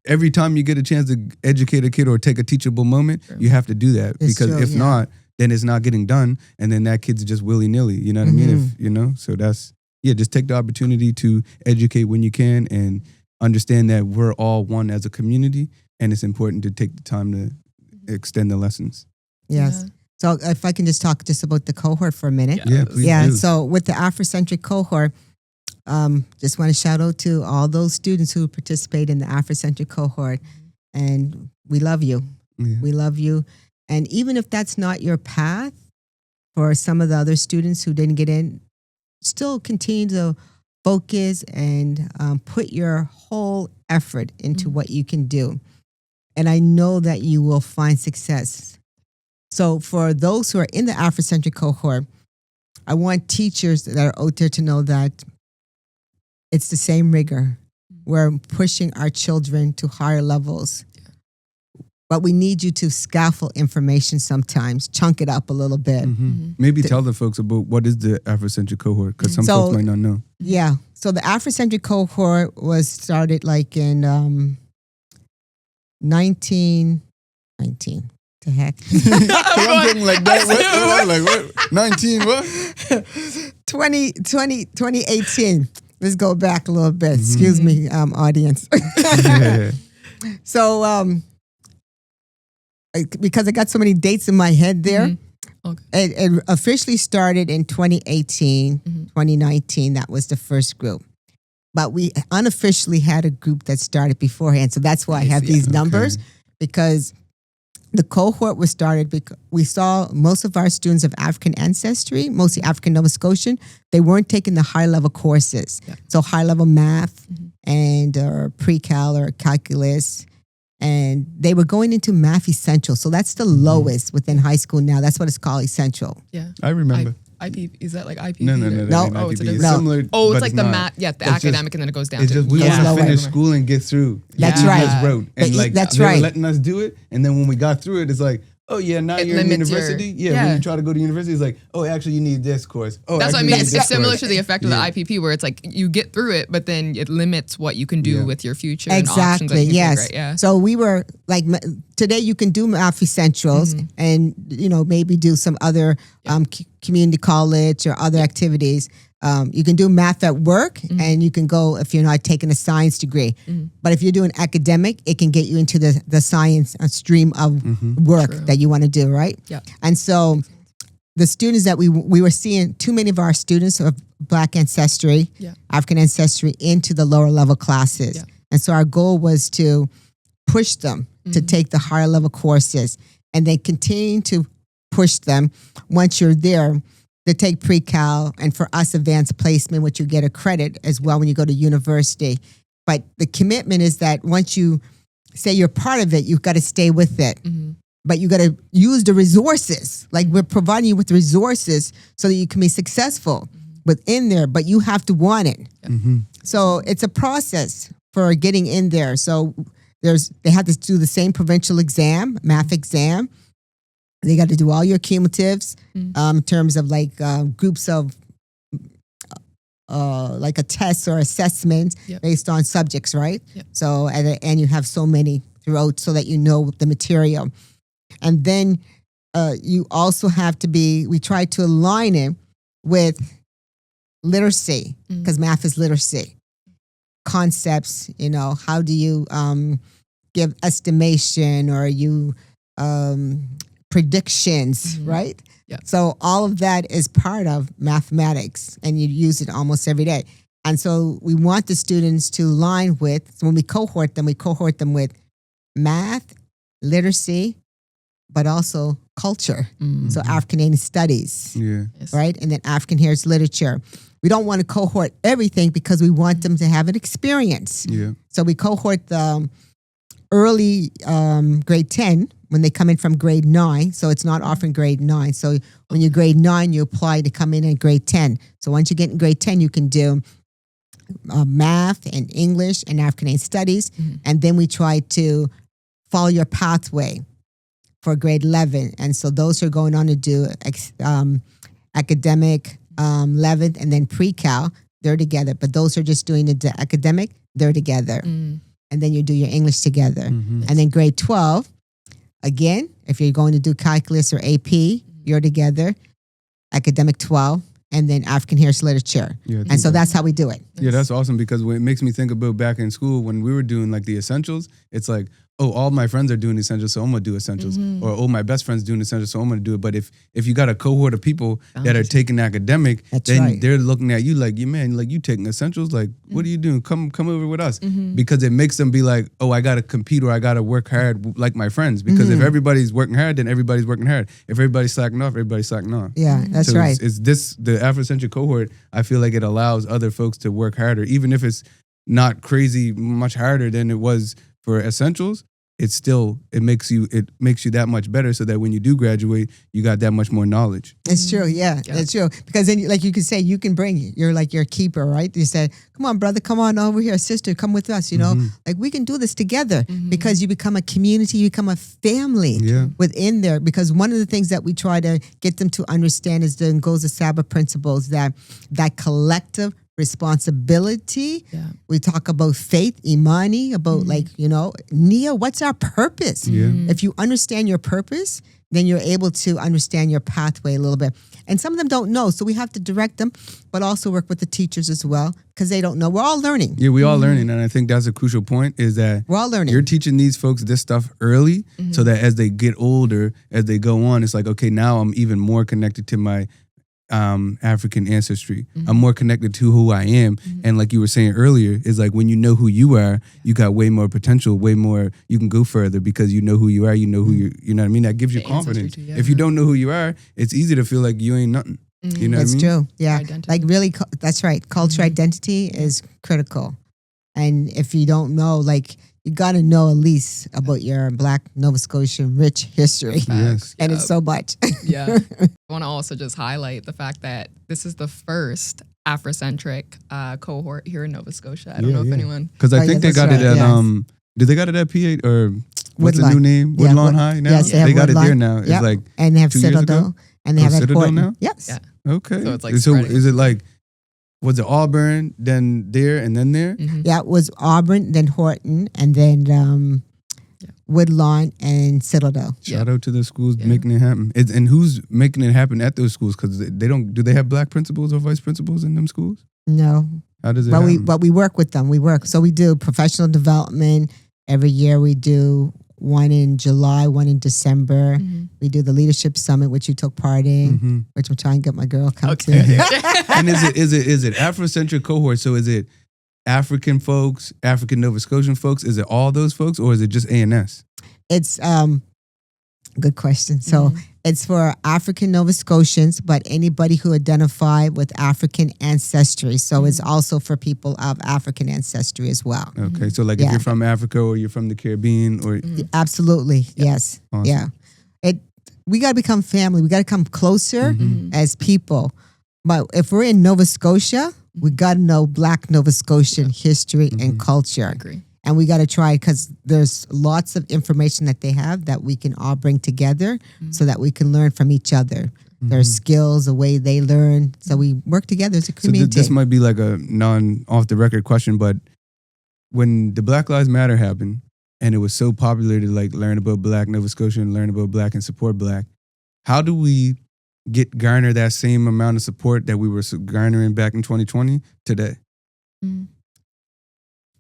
S1: every time you get a chance to educate a kid or take a teachable moment, you have to do that.
S2: It's
S1: because
S2: true,
S1: if not, then it's not getting done. And then that kid's just willy-nilly. You know what I mean? So that's, just take the opportunity to educate when you can and understand that we're all one as a community, and it's important to take the time to extend the lessons.
S2: Yes. Yeah. So if I can just talk about the cohort for a minute.
S1: Yeah, please do.
S2: So with the Afrocentric Cohort, just want to shout out to all those students who participate in the Afrocentric Cohort. And we love you. Yeah. We love you. And even if that's not your path, for some of the other students who didn't get in, still continue to focus and put your whole effort into what you can do. And I know that you will find success. So for those who are in the Afrocentric Cohort, I want teachers that are out there to know that it's the same rigor. We're pushing our children to higher levels. But we need you to scaffold information sometimes, chunk it up a little bit.
S1: Maybe tell the folks about what is the Afrocentric Cohort, because some folks might not know.
S2: Yeah. So the Afrocentric Cohort was started like in 19. The heck?
S1: I'm thinking like that. What? 19 what?
S2: 2018. Let's go back a little bit. Excuse me, audience. So, because I got so many dates in my head there, it officially started in 2018, 2019. That was the first group. But we unofficially had a group that started beforehand. So that's why I have these numbers, because the cohort was started because we saw most of our students of African ancestry, mostly African Nova Scotian, they weren't taking the high-level courses. Yeah. So high-level math and pre-cal or calculus. And they were going into Math Essential. So that's the lowest within high school now. That's what it's called, Essential.
S1: Yeah, I remember.
S3: IP, is that like IP?
S1: No.
S2: No.
S3: It's a
S1: IPP.
S3: different.
S1: It's
S2: No.
S1: similar.
S3: Oh, it's
S1: but
S3: like the
S1: not.
S3: math. Yeah, the
S1: It's just-
S3: academic, and then it goes down
S1: It's
S3: to
S1: just we
S2: Yeah.
S1: want to
S2: Lower.
S1: finish school and get through.
S2: That's
S1: We
S2: right.
S1: just wrote,
S2: But
S1: and like
S2: that's
S1: they were
S2: right.
S1: letting us do it, and then when we got through it, it's like, oh yeah, now
S3: It
S1: you're in
S3: limits your-
S1: university.
S3: yeah.
S1: When you try to go to university, it's like, oh, actually, you need this course. Oh,
S3: That's what I
S1: actually,
S3: mean.
S1: you
S3: It's
S1: need this
S3: similar
S1: course.
S3: to the effect of
S1: Yeah.
S3: the IPP, where it's like you get through it, but then it limits what you can do
S1: Yeah.
S3: with your future. And options that
S2: Exactly.
S3: you can
S2: Yes.
S3: take, right? Yeah.
S2: So we were like today. You can do Math Essentials, and maybe do some other community college or other activities. You can do math at work, and you can go if you're not taking a science degree. But if you're doing academic, it can get you into the science stream of work
S3: True.
S2: that you want to do, right?
S3: Yeah.
S2: And so the students that we were seeing, too many of our students of Black ancestry,
S3: Yeah.
S2: African ancestry, into the lower level classes.
S3: Yeah.
S2: And so our goal was to push them to take the higher level courses, and then continue to push them once you're there to take pre-cal, and for us advanced placement, which you get a credit as well when you go to university. But the commitment is that once you say you're part of it, you've got to stay with it. But you got to use the resources. Like we're providing you with resources so that you can be successful within there, but you have to want it. So it's a process for getting in there. So they have to do the same provincial exam, math exam. They got to do all your cumulatives in terms of like groups of like a test or assessment based on subjects, right?
S3: Yep.
S2: So and you have so many throughout so that you know the material. And then you also have to we try to align it with literacy, because math is literacy. Concepts, how do you give estimation, or you predictions, right?
S3: Yeah.
S2: So all of that is part of mathematics, and you use it almost every day. And so we want the students to align with, so when we cohort them with math, literacy, but also culture. So African Canadian studies,
S1: Yeah.
S3: Yes.
S2: right? And then African heritage literature. We don't want to cohort everything because we want them to have an experience.
S1: Yeah.
S2: So we cohort the early grade 10 when they come in from grade 9. So it's not offering grade 9. So when you're grade 9, you apply to come in grade 10. So once you get in grade 10, you can do math and English and African Canadian studies. And then we try to follow your pathway for grade 11. And so those are going on to do academic 11th and then pre-cal. They're together. But those are just doing the academic. They're together. And then you do your English together. And then grade 12, again, if you're going to do calculus or AP, you're together. Academic 12, and then African Heritage Literature.
S1: Yeah, I
S2: And
S1: think
S2: so that's how we do it.
S1: Yeah, that's awesome, because it makes me think about back in school when we were doing like the essentials. It's like, oh, all my friends are doing essentials, so I'm gonna do essentials. Or oh, my best friend's doing essentials, so I'm gonna do it. But if you got a cohort of people that are taking academic,
S2: That's
S1: then
S2: right.
S1: they're looking at you like, you man, like you taking essentials, like what are you doing? Come over with us, because it makes them be like, oh, I gotta compete or I gotta work hard like my friends. Because if everybody's working hard, then everybody's working hard. If everybody's slacking off, everybody's slacking off.
S2: Yeah, that's
S1: So
S2: right.
S1: It's the Afrocentric cohort. I feel like it allows other folks to work harder, even if it's not crazy much harder than it was for essentials. It makes you that much better, so that when you do graduate, you got that much more knowledge.
S2: It's true, yeah, it's true. Because then, like you could say, you can bring, you're like your keeper, right? You said, come on, brother, come on over here, sister, come with us, like we can do this together, because you become a community, you become a family within there. Because one of the things that we try to get them to understand is the Ngozi Saba principles, that collective responsibility.
S3: Yeah.
S2: We talk about faith, imani, about Nia, what's our purpose? If you understand your purpose, then you're able to understand your pathway a little bit. And some of them don't know, so we have to direct them, but also work with the teachers as well, because they don't know. We're all learning.
S1: Yeah, we all learning, and I think that's a crucial point, is that
S2: We're all learning.
S1: you're teaching these folks this stuff early, so that as they get older, as they go on, it's like, okay, now I'm even more connected to my African ancestry. I'm more connected to who I am. And like you were saying earlier, is like when you know who you are, you got way more potential, way more, you can go further because you know who you are, you know who you know what I mean? That gives you
S3: The
S1: confidence.
S3: ancestry too, yeah.
S1: If you don't know who you are, it's easy to feel like you ain't nothing. You know
S2: That's
S1: what I mean?
S2: true. Yeah.
S3: Identity.
S2: Like really, that's right. Culture identity is critical. And if you don't know, like you got to know at least about your Black Nova Scotian rich history.
S1: Yes.
S2: And it's so much.
S3: Yeah. I want to also just highlight the fact that this is the first Afrocentric cohort here in Nova Scotia. I don't know if anyone.
S1: Because I think they
S2: that's
S1: got it
S2: right,
S1: at did they got it at PA or what's the
S2: Woodlawn.
S1: new name?
S2: Yeah,
S1: Woodlawn High now.
S2: yes,
S1: they got
S2: Woodlawn.
S1: it there now. It's
S2: Yep.
S1: like
S2: And they have
S1: 2 years ago?
S2: Citadel. And they
S1: Oh,
S2: have at
S1: Citadel
S2: Horton.
S1: now?
S2: Yes.
S3: Yeah.
S1: okay.
S3: So it's like
S1: so
S3: spreading.
S1: is it like was it Auburn then there and then there?
S3: Mhm.
S2: Yeah, it was Auburn, then Horton, and then Woodlawn and Citadel.
S1: Shout out to the schools
S3: Yeah.
S1: making it happen. And who's making it happen at those schools? Because they don't. Do they have Black principals or vice principals in them schools?
S2: No,
S1: How does it
S2: but
S1: happen?
S2: we work with them. We work. So we do professional development every year. We do one in July, one in December.
S3: Mhm.
S2: We do the leadership summit, which you took part in,
S1: Mhm.
S2: which I'm trying to get my girl come
S3: Okay.
S2: to.
S1: And is it Afrocentric cohort? So is it African folks, African Nova Scotian folks? Is it all those folks, or is it just ANS?
S2: It's good question. So
S3: Mhm.
S2: it's for African Nova Scotians, but anybody who identify with African ancestry. So it's also for people of African ancestry as well.
S1: Okay, so like if
S2: Yeah.
S1: you're from Africa or you're from the Caribbean, or
S2: Absolutely. Yes.
S1: Awesome.
S2: Yeah. We got to become family. We got to come closer
S1: Mhm.
S2: as people. But if we're in Nova Scotia, we got to know Black Nova Scotian history and
S1: Mhm.
S2: culture.
S3: I agree.
S2: And we got to try because there's lots of information that they have that we can all bring together so that we can learn from each other. Their skills, the way they learn. So we work together as a
S1: So
S2: community.
S1: this might be like a non off the record question, but when the Black Lives Matter happened, and it was so popular to like learn about Black Nova Scotia and learn about Black and support Black, how do we garner that same amount of support that we were garnering back in 2020 today?
S3: Mhm.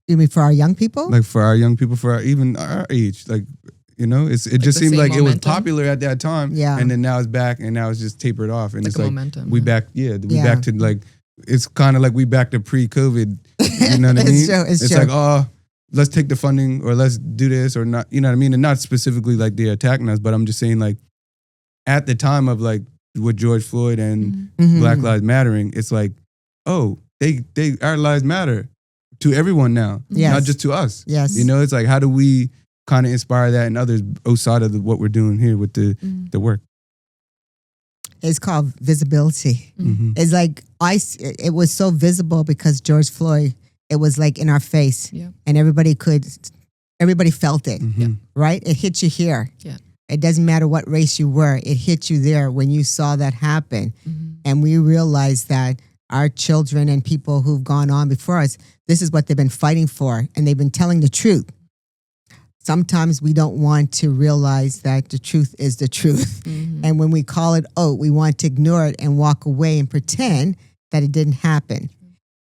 S2: You mean for our young people?
S1: Like for our young people, for even our age, like it just
S3: the
S1: seemed
S3: same
S1: like it was
S3: momentum?
S1: popular at that time,
S2: Yeah.
S1: and then now it's back, and now it's just tapered off, and
S3: Like
S1: it's
S3: a
S1: like
S3: momentum.
S1: we
S3: yeah.
S1: back, we
S2: Yeah.
S1: back to like it's kind of like we back to pre-COVID. You know what I mean?
S2: It's true. It's true.
S1: like, oh, let's take the funding or let's do this or not. You know what I mean? And not specifically like they're attacking us, but I'm just saying like at the time of like with George Floyd and
S2: Mhm.
S1: Black Lives Mattering, it's like, oh, they our lives matter to everyone now,
S2: Yes.
S1: not just to us.
S2: Yes.
S1: You know, it's like how do we kind of inspire that in others outside of what we're doing here with the work?
S2: It's called visibility.
S1: Mm-hmm.
S2: It's like it was so visible because George Floyd, it was like in our face.
S3: Yeah.
S2: And everybody felt it,
S1: Mm-hmm.
S2: right? It hit you here.
S3: Yeah.
S2: It doesn't matter what race you were. It hit you there when you saw that happen.
S3: Mhm.
S2: And we realized that our children and people who've gone on before us, this is what they've been fighting for. And they've been telling the truth. Sometimes we don't want to realize that the truth is the truth.
S3: Mhm.
S2: And when we call it out, we want to ignore it and walk away and pretend that it didn't happen.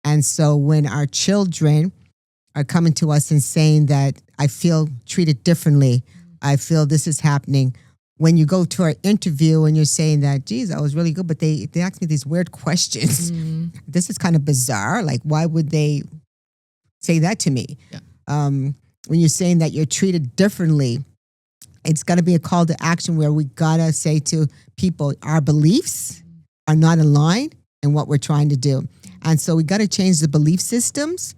S2: And so when our children are coming to us and saying that I feel treated differently, I feel this is happening. When you go to our interview and you're saying that, geez, I was really good, but they asked me these weird questions.
S3: Mhm.
S2: This is kind of bizarre. Like, why would they say that to me?
S3: Yeah.
S2: When you're saying that you're treated differently, it's got to be a call to action where we got to say to people, our beliefs are not aligned in what we're trying to do. And so we got to change the belief systems,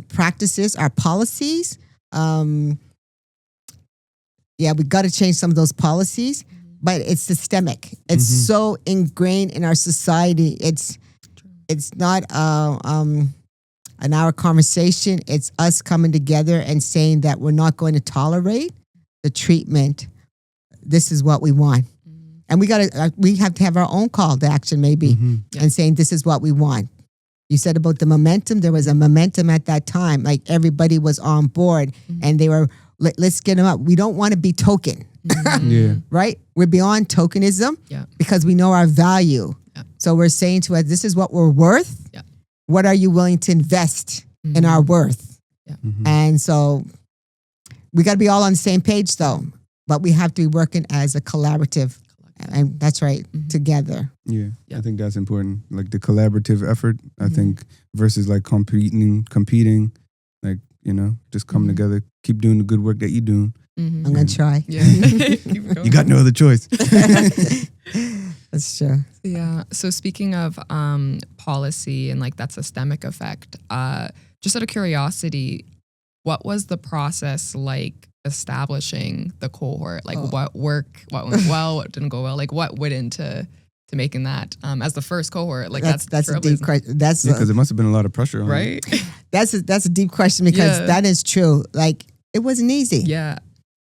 S2: practices, our policies. We got to change some of those policies, but it's systemic. It's so ingrained in our society. It's not an hour conversation. It's us coming together and saying that we're not going to tolerate the treatment. This is what we want. And we have to have our own call to action maybe and saying this is what we want. You said about the momentum. There was a momentum at that time. Like everybody was on board and they were, let's get them up. We don't want to be token,
S1: Yeah.
S2: right? We're beyond tokenism
S3: Yeah.
S2: because we know our value.
S3: Yeah.
S2: So we're saying to us, this is what we're worth.
S3: Yeah.
S2: What are you willing to invest in our worth?
S1: Mhm.
S2: And so we got to be all on the same page though, but we have to be working as a collaborative. And that's right, together.
S1: Yeah,
S3: Yeah.
S1: I think that's important. Like the collaborative effort, I
S2: Mm-hmm.
S1: think, versus like competing, like, just coming together, keep doing the good work that you're doing.
S3: Mhm.
S2: I'm going to try.
S3: Yeah. Keep going.
S1: You got no other choice.
S2: That's true.
S3: Yeah. So speaking of policy and like that systemic effect, just out of curiosity, what was the process like establishing the cohort? Like what went well, what didn't go well? Like what went into making that as the first cohort? Like that's
S2: a deep question. That's
S1: because it must have been a lot of pressure on
S3: right.
S1: you.
S2: That's a deep question because that is true. Like it wasn't easy.
S3: Yeah.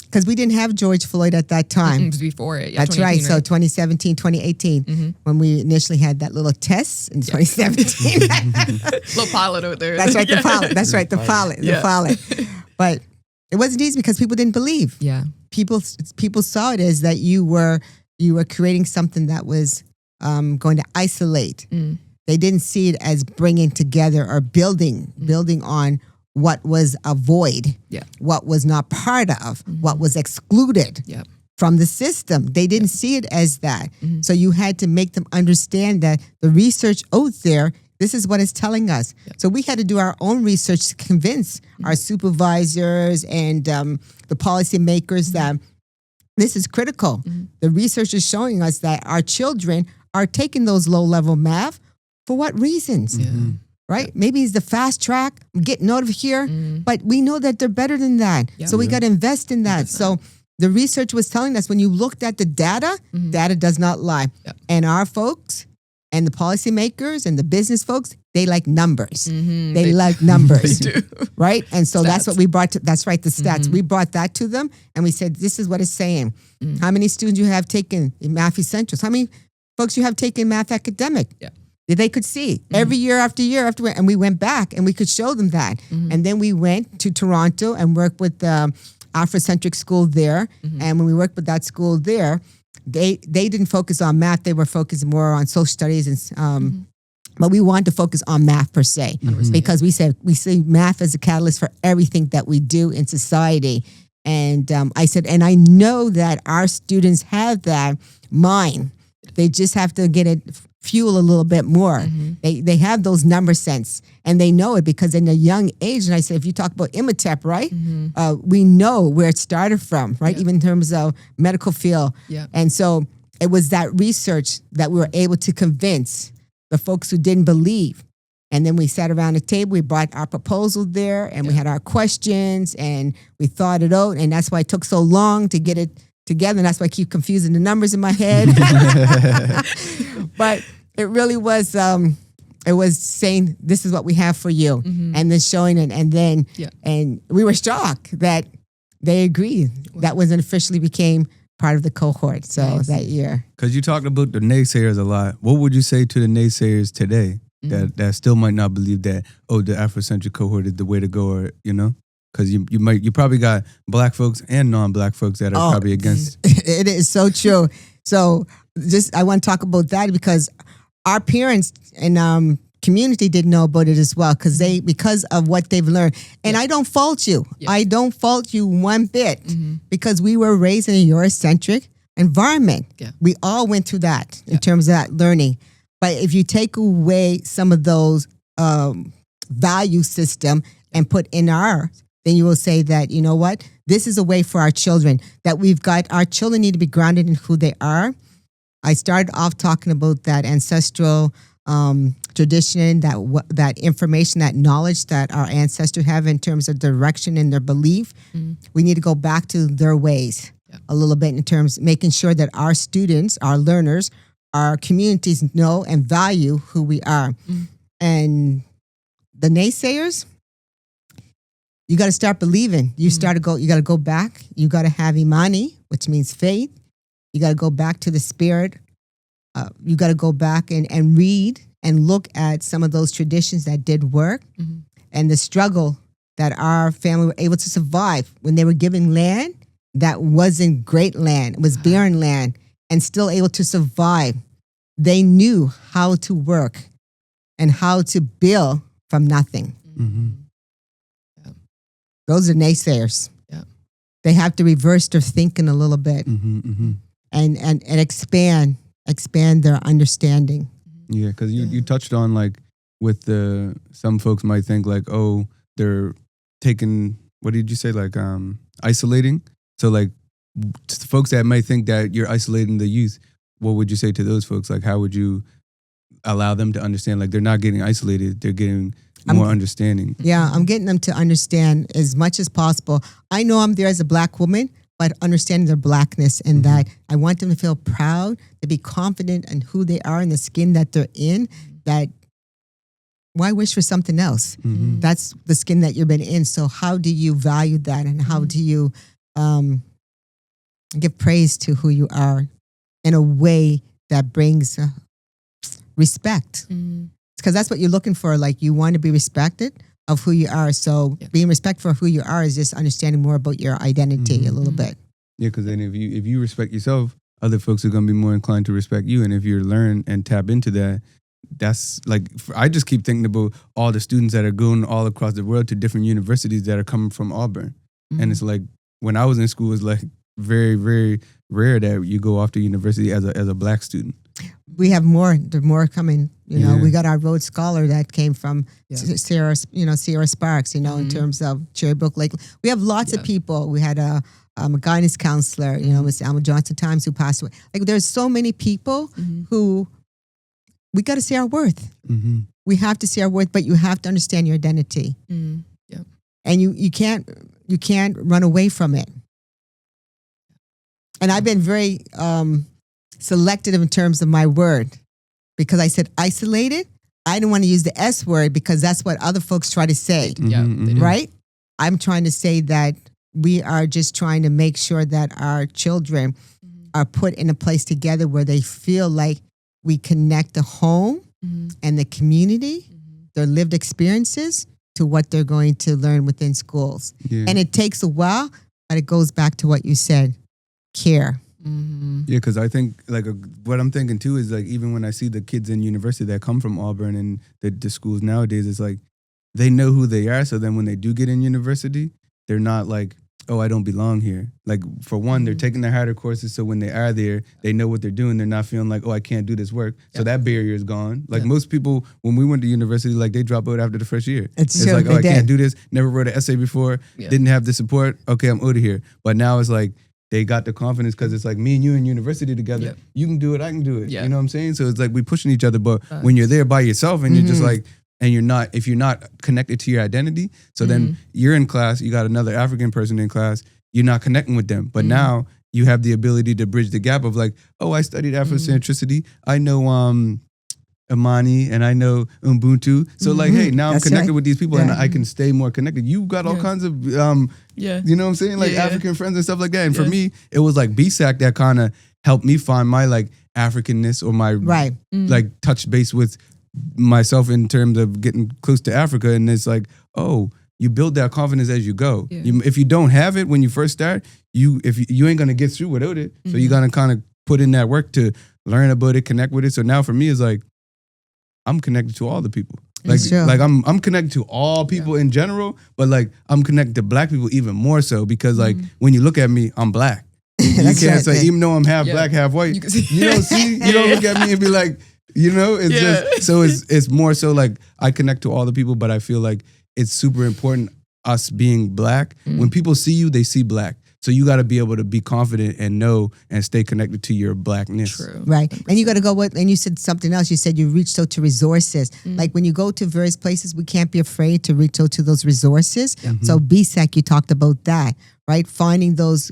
S2: Because we didn't have George Floyd at that time.
S3: It was before it. Yeah,
S2: That's right. So 2017, 2018, when we initially had that little test in 2017.
S3: Little pilot out there.
S2: That's right, the pilot. That's right, the pilot. The pilot. But it wasn't easy because people didn't believe.
S3: Yeah.
S2: People saw it as that you were creating something that was going to isolate. They didn't see it as bringing together or building on what was a void, what was not part of, what was excluded from the system. They didn't see it as that. So you had to make them understand that the research out there, this is what it's telling us. So we had to do our own research to convince our supervisors and the policymakers that this is critical. The research is showing us that our children are taking those low-level math for what reasons? Right? Maybe it's the fast track, getting out of here, but we know that they're better than that. So we got to invest in that. So the research was telling us when you looked at the data, data does not lie. And our folks and the policymakers and the business folks, they like numbers. They like numbers,
S3: they do.
S2: Right? And so that's what we brought to, that's right, the stats.
S3: Mm-hmm.
S2: We brought that to them and we said, this is what it's saying. How many students you have taken in Math Essentials? How many folks you have taken Math Academic? They could see every year after year after year. And we went back and we could show them that. And then we went to Toronto and worked with the Afrocentric school there. And when we worked with that school there, they didn't focus on math. They were focused more on social studies. And but we wanted to focus on math per se. Because we see math as a catalyst for everything that we do in society. And I said, and I know that our students have that mind. They just have to get it fuel a little bit more. They have those number sense and they know it because in a young age, and I said, if you talk about Imatep, right? We know where it started from, right? Even in terms of medical field. And so it was that research that we were able to convince the folks who didn't believe. And then we sat around the table, we brought our proposal there and we had our questions and we thought it out. And that's why it took so long to get it together. And that's why I keep confusing the numbers in my head. But it really was, it was saying, this is what we have for you. And then showing it. And then, and we were shocked that they agreed. That wasn't officially became part of the cohort. So that year.
S1: Because you talked about the naysayers a lot. What would you say to the naysayers today that still might not believe that, oh, the Afrocentric cohort is the way to go, or, you know? Because you probably got Black folks and non-Black folks that are probably against.
S2: It is so true. So I want to talk about that because our parents and community didn't know about it as well because of what they've learned. And I don't fault you. I don't fault you one bit because we were raised in a Eurocentric environment. We all went through that in terms of that learning. But if you take away some of those value system and put in ours, then you will say that, you know what, this is a way for our children, that our children need to be grounded in who they are. I started off talking about that ancestral tradition, that information, that knowledge that our ancestors have in terms of direction and their belief. We need to go back to their ways a little bit in terms of making sure that our students, our learners, our communities know and value who we are. And the naysayers, you got to start believing. You got to go back. You got to have imani, which means faith. You got to go back to the spirit. You got to go back and read and look at some of those traditions that did work and the struggle that our family were able to survive when they were given land that wasn't great land. It was barren land and still able to survive. They knew how to work and how to build from nothing. Those are naysayers. They have to reverse their thinking a little bit and expand their understanding.
S1: Yeah, because you touched on like with some folks might think like, oh, they're taking, what did you say, like isolating? So like folks that might think that you're isolating the youth, what would you say to those folks? Like how would you allow them to understand like they're not getting isolated, they're getting more understanding.
S2: Yeah, I'm getting them to understand as much as possible. I know I'm there as a Black woman, but understanding their Blackness and that I want them to feel proud, to be confident in who they are and the skin that they're in, that why wish for something else? That's the skin that you've been in. So how do you value that, and how do you give praise to who you are in a way that brings respect? Because that's what you're looking for. Like, you want to be respected of who you are. So being respectful for who you are is just understanding more about your identity a little bit.
S1: Yeah, because then if you respect yourself, other folks are going to be more inclined to respect you. And if you learn and tap into that, that's like, I just keep thinking about all the students that are going all across the world to different universities that are coming from Auburn. And it's like, when I was in school, it's like very, very rare that you go off to university as a Black student.
S2: We have more. There's more coming. You know, we got our Rhodes Scholar that came from Sierra Sparks. You know, in terms of Cherry Brook Lake. We have lots of people. We had a guidance counselor. You know, Miss Alma Johnson Times, who passed away. Like, there's so many people who we got to see our worth. We have to see our worth, but you have to understand your identity. And you can't run away from it. And I've been very selective in terms of my word, because I said isolated. I didn't want to use the S word because that's what other folks try to say. Right? I'm trying to say that we are just trying to make sure that our children are put in a place together where they feel like we connect the home and the community, their lived experiences, to what they're going to learn within schools. And it takes a while, but it goes back to what you said, care.
S1: Yeah, because I think like what I'm thinking too is like, even when I see the kids in university that come from Auburn and the schools nowadays, it's like they know who they are. So then when they do get in university, they're not like, oh, I don't belong here. Like, for one, they're taking their harder courses. So when they are there, they know what they're doing. They're not feeling like, oh, I can't do this work. So that barrier is gone. Like most people, when we went to university, like they drop out after the first year. It's
S2: true,
S1: like, oh, I
S2: did.
S1: can't do this. Never wrote an essay before. Didn't have the support. Okay, I'm out of here. But now it's like, they got the confidence because it's like, me and you in university together. You can do it, I can do it. You know what I'm saying? So it's like we pushing each other. But when you're there by yourself and you're just like, and if you're not connected to your identity, so then you're in class, you got another African person in class, you're not connecting with them. But now you have the ability to bridge the gap of like, oh, I studied Afrocentricity. I know Imani and I know Ubuntu. So like, hey, now I'm connected with these people and I can stay more connected. You got all kinds of, you know what I'm saying? Like African friends and stuff like that. And for me, it was like BSAC that kind of helped me find my like Africanness or my like touch base with myself in terms of getting close to Africa. And it's like, oh, you build that confidence as you go. If you don't have it when you first start, you ain't gonna get through without it. So you're gonna kind of put in that work to learn about it, connect with it. So now for me, it's like, I'm connected to all the people. Like I'm connected to all people in general, but like I'm connected to Black people even more so because like when you look at me, I'm Black. You can't say, even though I'm half Black, half white, you don't look at me and be like, you know, it's just, so it's more so like I connect to all the people, but I feel like it's super important us being Black. When people see you, they see Black. So you got to be able to be confident and know and stay connected to your Blackness.
S2: True. Right. And you got to go and you said something else. You said you reached out to resources. Like when you go to various places, we can't be afraid to reach out to those resources. So BSAC, you talked about that, right? Finding those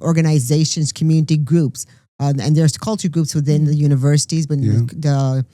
S2: organizations, community groups. And there's culture groups within the universities, but the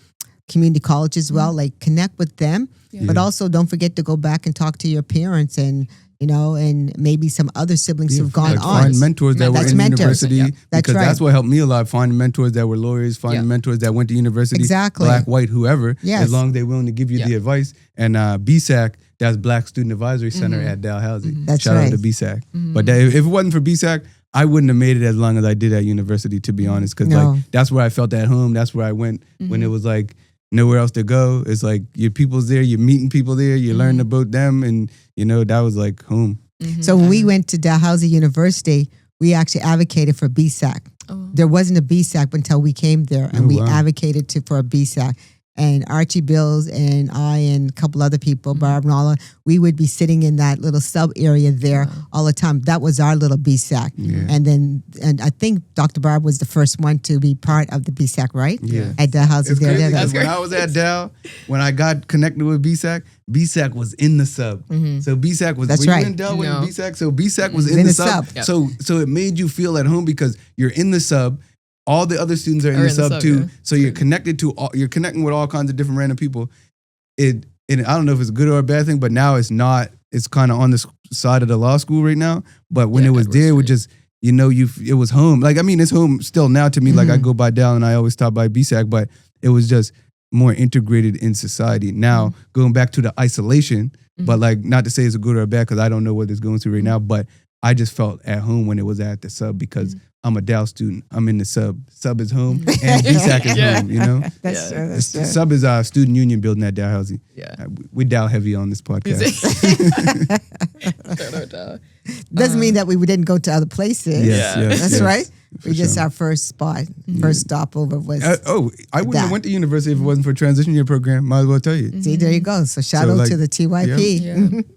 S2: community college as well. Like connect with them. But also don't forget to go back and talk to your parents and, you know, and maybe some other siblings who've gone on.
S1: Find mentors that were in university. Because
S2: right.
S1: that's what helped me a lot. Finding mentors that were lawyers, finding mentors that went to university.
S2: Exactly.
S1: Black, white, whoever. As long as they're willing to give you the advice. And BSAC, that's Black Student Advisory Center at Dalhousie. Shout out to BSAC. But if it wasn't for BSAC, I wouldn't have made it as long as I did at university, to be honest. Because like that's where I felt at home. That's where I went when it was like nowhere else to go. It's like your people's there, you're meeting people there, you're learning about them, and you know, that was like home.
S2: So when we went to Dalhousie University, we actually advocated for BSAC. There wasn't a BSAC until we came there, and we advocated for a BSAC. And Archie Bills and I and a couple other people, Barb and all, we would be sitting in that little sub area there all the time. That was our little BSAC.
S1: Yeah.
S2: And I think Dr. Barb was the first one to be part of the BSAC, right?
S1: Yeah.
S2: At the house
S1: It's
S2: there.
S1: crazy
S2: That's
S1: because when I was at Dow, when I got connected with BSAC, BSAC was in the sub. So BSAC was,
S2: That's
S1: were
S2: right.
S1: you in Dow with
S3: No.
S1: BSAC? So BSAC was in the sub.
S3: Yep.
S1: So it made you feel at home because you're in the sub. All the other students are in the sub too.
S3: yeah.
S1: So you're connected to you're connecting with all kinds of different random people. And I don't know if it's a good or a bad thing, but now it's not. It's kind of on the side of the law school right now. But when it was there, it was just, it was home. Like, I mean, it's home still now to me. Like, I go by Dow and I always stop by BSAC, but it was just more integrated in society. Now, going back to the isolation, but like, not to say it's a good or a bad, because I don't know what it's going through right now, but I just felt at home when it was at the sub because I'm a Dow student. I'm in the sub. Sub is home and BSAC is home,
S2: That's true. That's
S1: The
S2: true.
S1: sub is our student union building at Dow Housing.
S3: Yeah.
S1: We Dow heavy on this podcast.
S2: Doesn't mean that we didn't go to other places.
S1: Yes,
S2: That's
S1: yes,
S2: right.
S1: for
S2: We just
S1: sure.
S2: our first spot, first stopover was.
S1: I wouldn't have
S2: Dow.
S1: went to university if it wasn't for transition year program. Might as well tell you.
S2: See, there you go. So shout
S1: So,
S2: out
S1: like,
S2: to the TYP.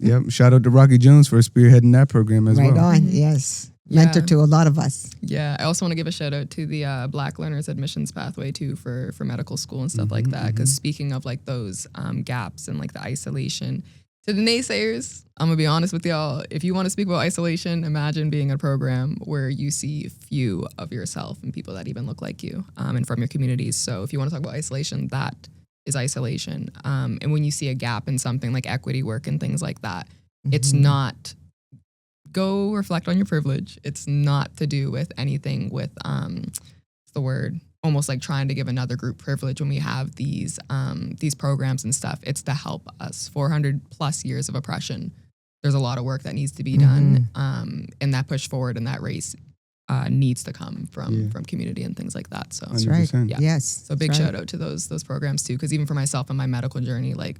S3: Yeah.
S1: Yep. Shout out to Rocky Jones for spearheading that program as
S2: Right
S1: well.
S2: on. Yes. Mentor
S3: Yeah.
S2: to a lot of us.
S3: Yeah, I also want to give a shout out to the Black Learners Admissions Pathway too for medical school and stuff like that. Because speaking of like those gaps and like the isolation, to the naysayers, I'm gonna be honest with y'all. If you want to speak about isolation, imagine being in a program where you see few of yourself and people that even look like you and from your communities. So if you want to talk about isolation, that is isolation. And when you see a gap in something like equity work and things like that, it's not. Go reflect on your privilege. It's not to do with anything with what's the word, almost like trying to give another group privilege when we have these programs and stuff. It's to help us. 400 plus years of oppression. There's a lot of work that needs to be done, and that push forward and that race needs to come from community and things like that. So
S2: That's right.
S1: 100%.
S3: Yeah.
S2: Yes.
S3: so big
S2: that's right.
S3: shout out to those programs too, because even for myself and my medical journey, like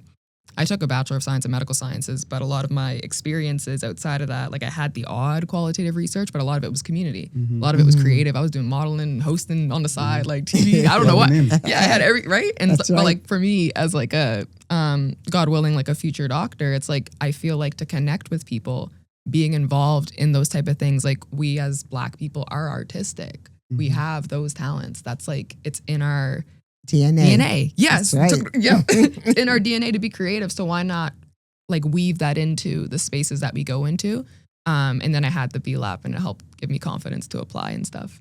S3: I took a Bachelor of Science in Medical Sciences, but a lot of my experiences outside of that, like I had the odd qualitative research, but a lot of it was community. A lot of it was creative. I was doing modeling and hosting on the side, like TV. I don't know what. Yeah, I had right? And
S2: That's
S3: but
S2: right.
S3: like for me as like a God willing, like a future doctor, it's like I feel like to connect with people, being involved in those type of things, like we as Black people are artistic. We have those talents. That's like it's in our DNA. Yes.
S2: That's right.
S3: Yeah. In our DNA to be creative. So why not like weave that into the spaces that we go into? And then I had the B-Lab and it helped give me confidence to apply and stuff.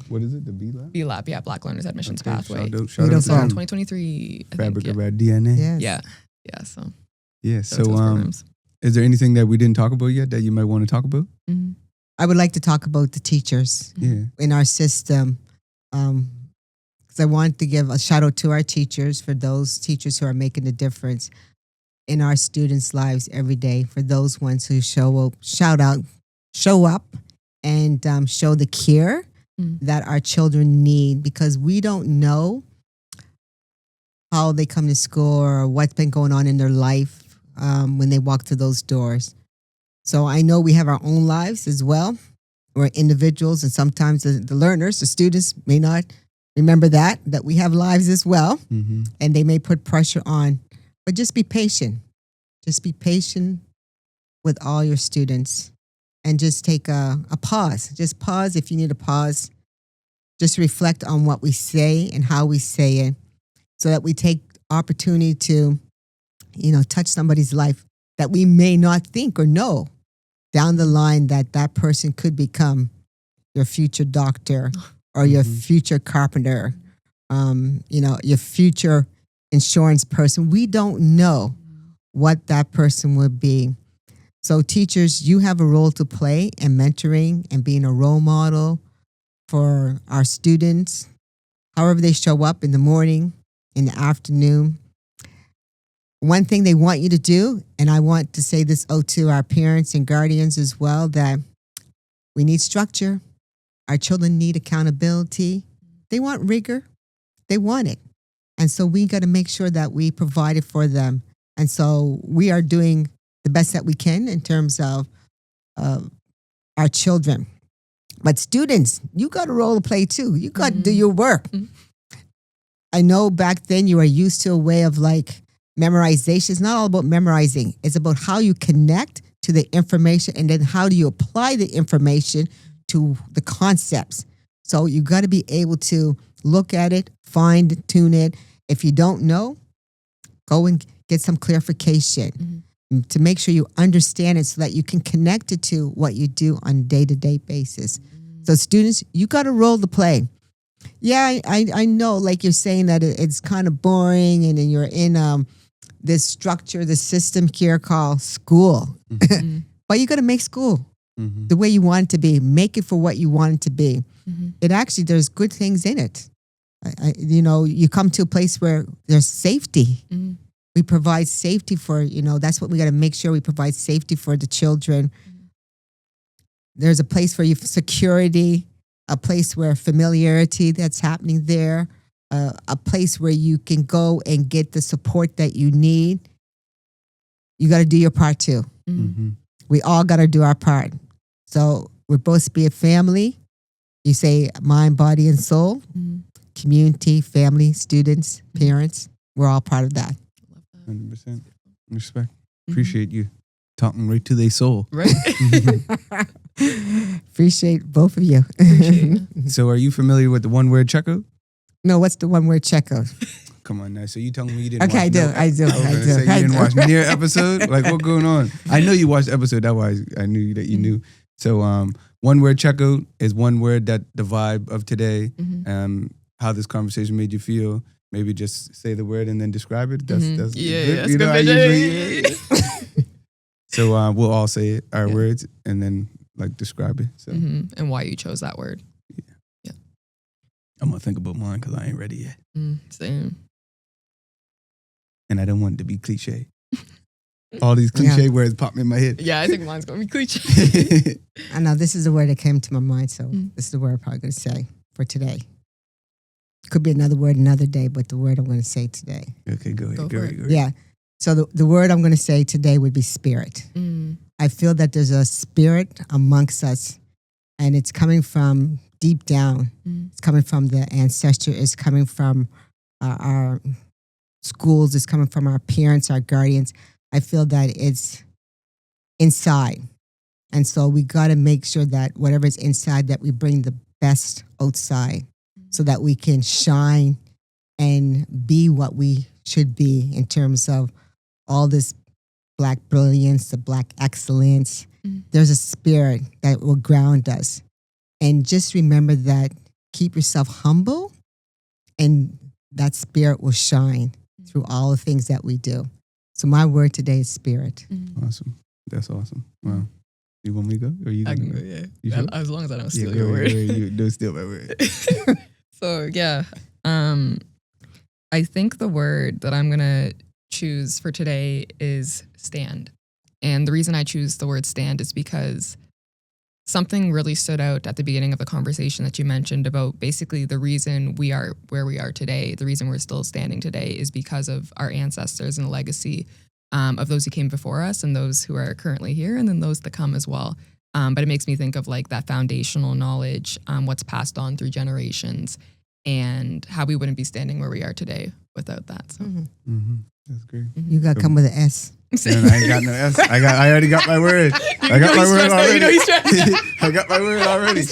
S1: What is it? The B-Lab?
S3: B-Lab, yeah, Black Learners Admissions Pathway.
S1: Shout out
S2: Beautiful.
S1: to
S3: So in
S1: them.
S3: 2023, I
S1: Fabric
S3: think,
S1: of our DNA.
S2: Yes.
S3: yeah. So
S1: Yeah.
S3: shout out to
S1: So,
S3: those programs.
S1: is there anything that we didn't talk about yet that you might want to talk about?
S3: Mhm.
S2: I would like to talk about the teachers
S1: Yeah.
S2: in our system. Because I want to give a shout out to our teachers, for those teachers who are making a difference in our students' lives every day, for those ones who show up and show the care that our children need, because we don't know how they come to school or what's been going on in their life when they walk through those doors. So I know we have our own lives as well. We're individuals, and sometimes the learners, the students may not remember that we have lives as well, and they may put pressure on. But just be patient. Just be patient with all your students, and just take a pause. Just pause if you need a pause. Just reflect on what we say and how we say it, so that we take opportunity to, touch somebody's life that we may not think or know down the line that person could become your future doctor or your future carpenter, your future insurance person. We don't know what that person would be. So teachers, you have a role to play in mentoring and being a role model for our students, however they show up in the morning, in the afternoon. One thing they want you to do, and I want to say this to our parents and guardians as well, that we need structure. Our children need accountability. They want rigor. They want it. And so we got to make sure that we provide it for them. And so we are doing the best that we can in terms of our children. But students, you got a role to play too. You got to do your work. I know back then you were used to a way of like memorization. It's not all about memorizing. It's about how you connect to the information and then how do you apply the information to the concepts. So you got to be able to look at it, tune it. If you don't know, go and get some clarification to make sure you understand it so that you can connect it to what you do on a day-to-day basis. So students, you got to roll the play. Yeah, I know, like you're saying that it's kind of boring and then you're in this structure, this system here called school. But you got to make school the way you want it to be. Make it for what you want it to be. It actually, there's good things in it. You come to a place where there's safety. We provide safety for, that's what we got to make sure we provide safety for the children. There's a place for you for security, a place where familiarity that's happening there, a place where you can go and get the support that you need. You got to do your part too. We all got to do our part. So we're supposed to be a family. You say mind, body, and soul. Community, family, students, parents. We're all part of that.
S1: 100%. Respect. Appreciate you talking right to their soul.
S3: Right.
S2: Appreciate both of you.
S1: So are you familiar with the one-word checkout?
S2: No, what's the one-word checkout?
S1: Come on now. So you telling me you didn't watch
S2: I do.
S1: I was gonna say you didn't watch near episode? Like, what going on? I know you watched the episode. That's why I knew that you knew. So one-word checkout is one word that the vibe of today, how this conversation made you feel. Maybe just say the word and then describe it. That's good.
S3: That's
S1: You know,
S3: good.
S1: I usually, So we'll all say our words and then like describe it. So
S3: and why you chose that word. Yeah.
S1: I'm gonna think about mine because I ain't ready yet,
S3: Same.
S1: and I don't want it to be cliche. All these cliche words pop in my head.
S3: Yeah, I think mine's gonna be cliche.
S2: I know this is the word that came to my mind, so this is the word I'm probably going to say for today. Could be another word another day, but the word I'm going to say today.
S1: Okay, go ahead.
S3: Go for it.
S2: Yeah. So the word I'm going to say today would be spirit. I feel that there's a spirit amongst us, and it's coming from deep down. It's coming from the ancestry. It's coming from our schools. It's coming from our parents, our guardians. I feel that it's inside. And so we got to make sure that whatever's inside, that we bring the best outside so that we can shine and be what we should be in terms of all this Black brilliance, the Black excellence. There's a spirit that will ground us. And just remember that, keep yourself humble, and that spirit will shine through all the things that we do. So my word today is spirit.
S1: Awesome. That's awesome. Wow. You want me to go? Or you
S3: I
S1: can
S3: can go, yeah.
S1: You sure?
S3: As long as I don't steal
S1: go
S3: your
S1: ahead,
S3: word.
S1: go ahead. You don't steal my word.
S3: So yeah, I think the word that I'm gonna choose for today is stand. And the reason I choose the word stand is because something really stood out at the beginning of the conversation that you mentioned about basically the reason we are where we are today, the reason we're still standing today is because of our ancestors and the legacy of those who came before us and those who are currently here and then those that come as well. But it makes me think of like that foundational knowledge, what's passed on through generations and how we wouldn't be standing where we are today without that. So.
S1: That's great.
S2: You got to come with an S.
S1: No, I ain't got no S. I already got my word. I got my word already.
S3: You know he's stressed.
S1: I got my word already.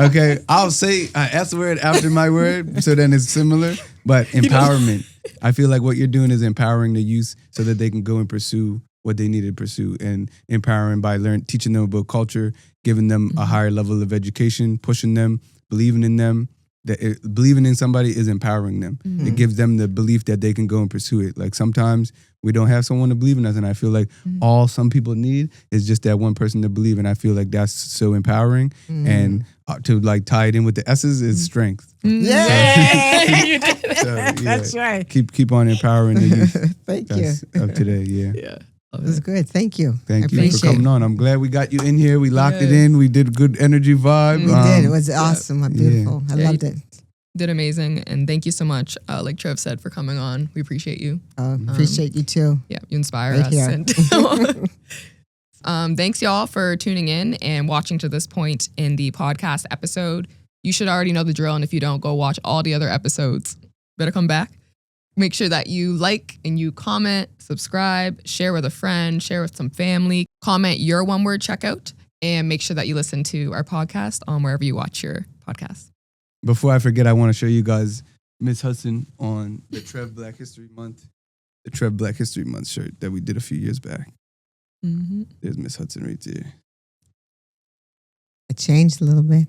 S1: Okay, I'll say an S word after my word, so then it's similar. But empowerment. I feel like what you're doing is empowering the youth so that they can go and pursue what they need to pursue, and empowering by teaching them about culture, giving them a higher level of education, pushing them, believing in them. Believing in somebody is empowering them. It gives them the belief that they can go and pursue it. Like sometimes we don't have someone to believe in us, and I feel like all some people need is just that one person to believe. And I feel like that's so empowering. And to like tie it in with the S's is strength.
S2: Yeah,
S1: So, yeah,
S2: that's right.
S1: Keep on empowering the youth.
S2: Thank you.
S1: Of today. Yeah.
S3: Yeah.
S2: It was good. Thank you.
S1: Thank you for
S2: appreciate
S1: coming on. I'm glad we got you in here. We locked it in. We did a good energy vibe.
S2: We did. It was awesome. Beautiful. I loved it.
S3: Did amazing. And thank you so much, like Trev said, for coming on. We appreciate you.
S2: Appreciate you too.
S3: Yeah, you inspire
S2: Right
S3: us.
S2: here.
S3: And thanks y'all for tuning in and watching to this point in the podcast episode. you should already know the drill. And if you don't, go watch all the other episodes. Better come back. Make sure that you like and you comment, subscribe, share with a friend, share with some family, comment your one-word checkout, and make sure that you listen to our podcast on wherever you watch your podcast.
S1: Before I forget, I want to show you guys Miss Hudson on the Trev Black History Month shirt that we did a few years back.
S3: Mm-hmm.
S1: There's Miss Hudson right there.
S2: It changed a little bit.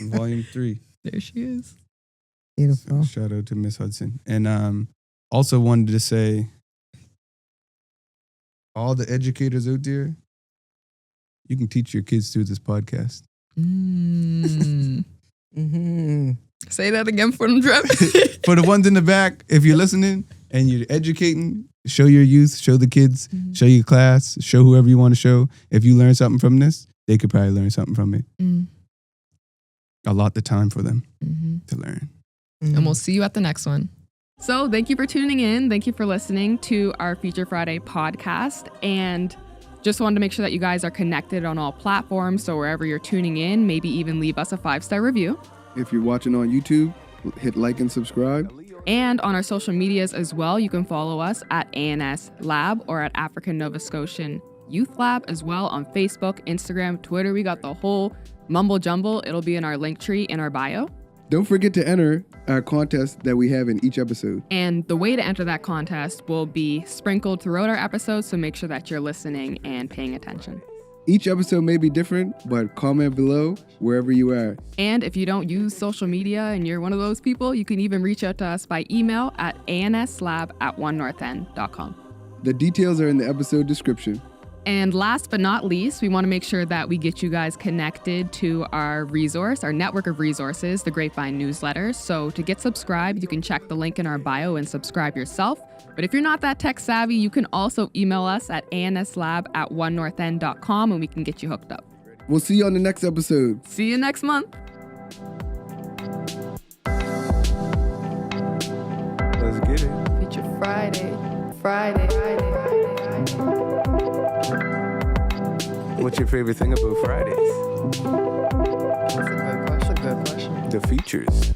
S1: Volume 3.
S3: There she is.
S2: Beautiful.
S1: So shout out to Miss Hudson. And also wanted to say, all the educators out there, you can teach your kids through this podcast.
S2: Mm-hmm.
S3: Say that again for them, Trev.
S1: For the ones in the back, if you're listening and you're educating, show your youth, show the kids, show your class, show whoever you want to show. If you learn something from this, they could probably learn something from it. Allot the time for them to learn.
S3: And we'll see you at the next one. So thank you for tuning in. Thank you for listening to our Feature Friday podcast. And just wanted to make sure that you guys are connected on all platforms. So wherever you're tuning in, maybe even leave us a 5-star review.
S1: If you're watching on YouTube, hit like and subscribe.
S3: And on our social medias as well, you can follow us at ANS Lab or at African Nova Scotian Youth Lab as well on Facebook, Instagram, Twitter. We got the whole mumble jumble. It'll be in our link tree in our bio.
S1: Don't forget to enter our contest that we have in each episode.
S3: And the way to enter that contest will be sprinkled throughout our episodes, so make sure that you're listening and paying attention.
S1: Each episode may be different, but comment below wherever you are.
S3: And if you don't use social media and you're one of those people, you can even reach out to us by email at anslab@onenorthend.com.
S1: The details are in the episode description.
S3: And last but not least, we want to make sure that we get you guys connected to our resource, our network of resources, the Grapevine newsletter. So to get subscribed, you can check the link in our bio and subscribe yourself. But if you're not that tech savvy, you can also email us at anslab@onenorthend.com and we can get you hooked up.
S1: We'll see you on the next episode.
S3: See you next month.
S1: Let's get it.
S3: Feature Friday.
S1: What's your favorite thing about Fridays?
S3: That's a good question.
S1: The features.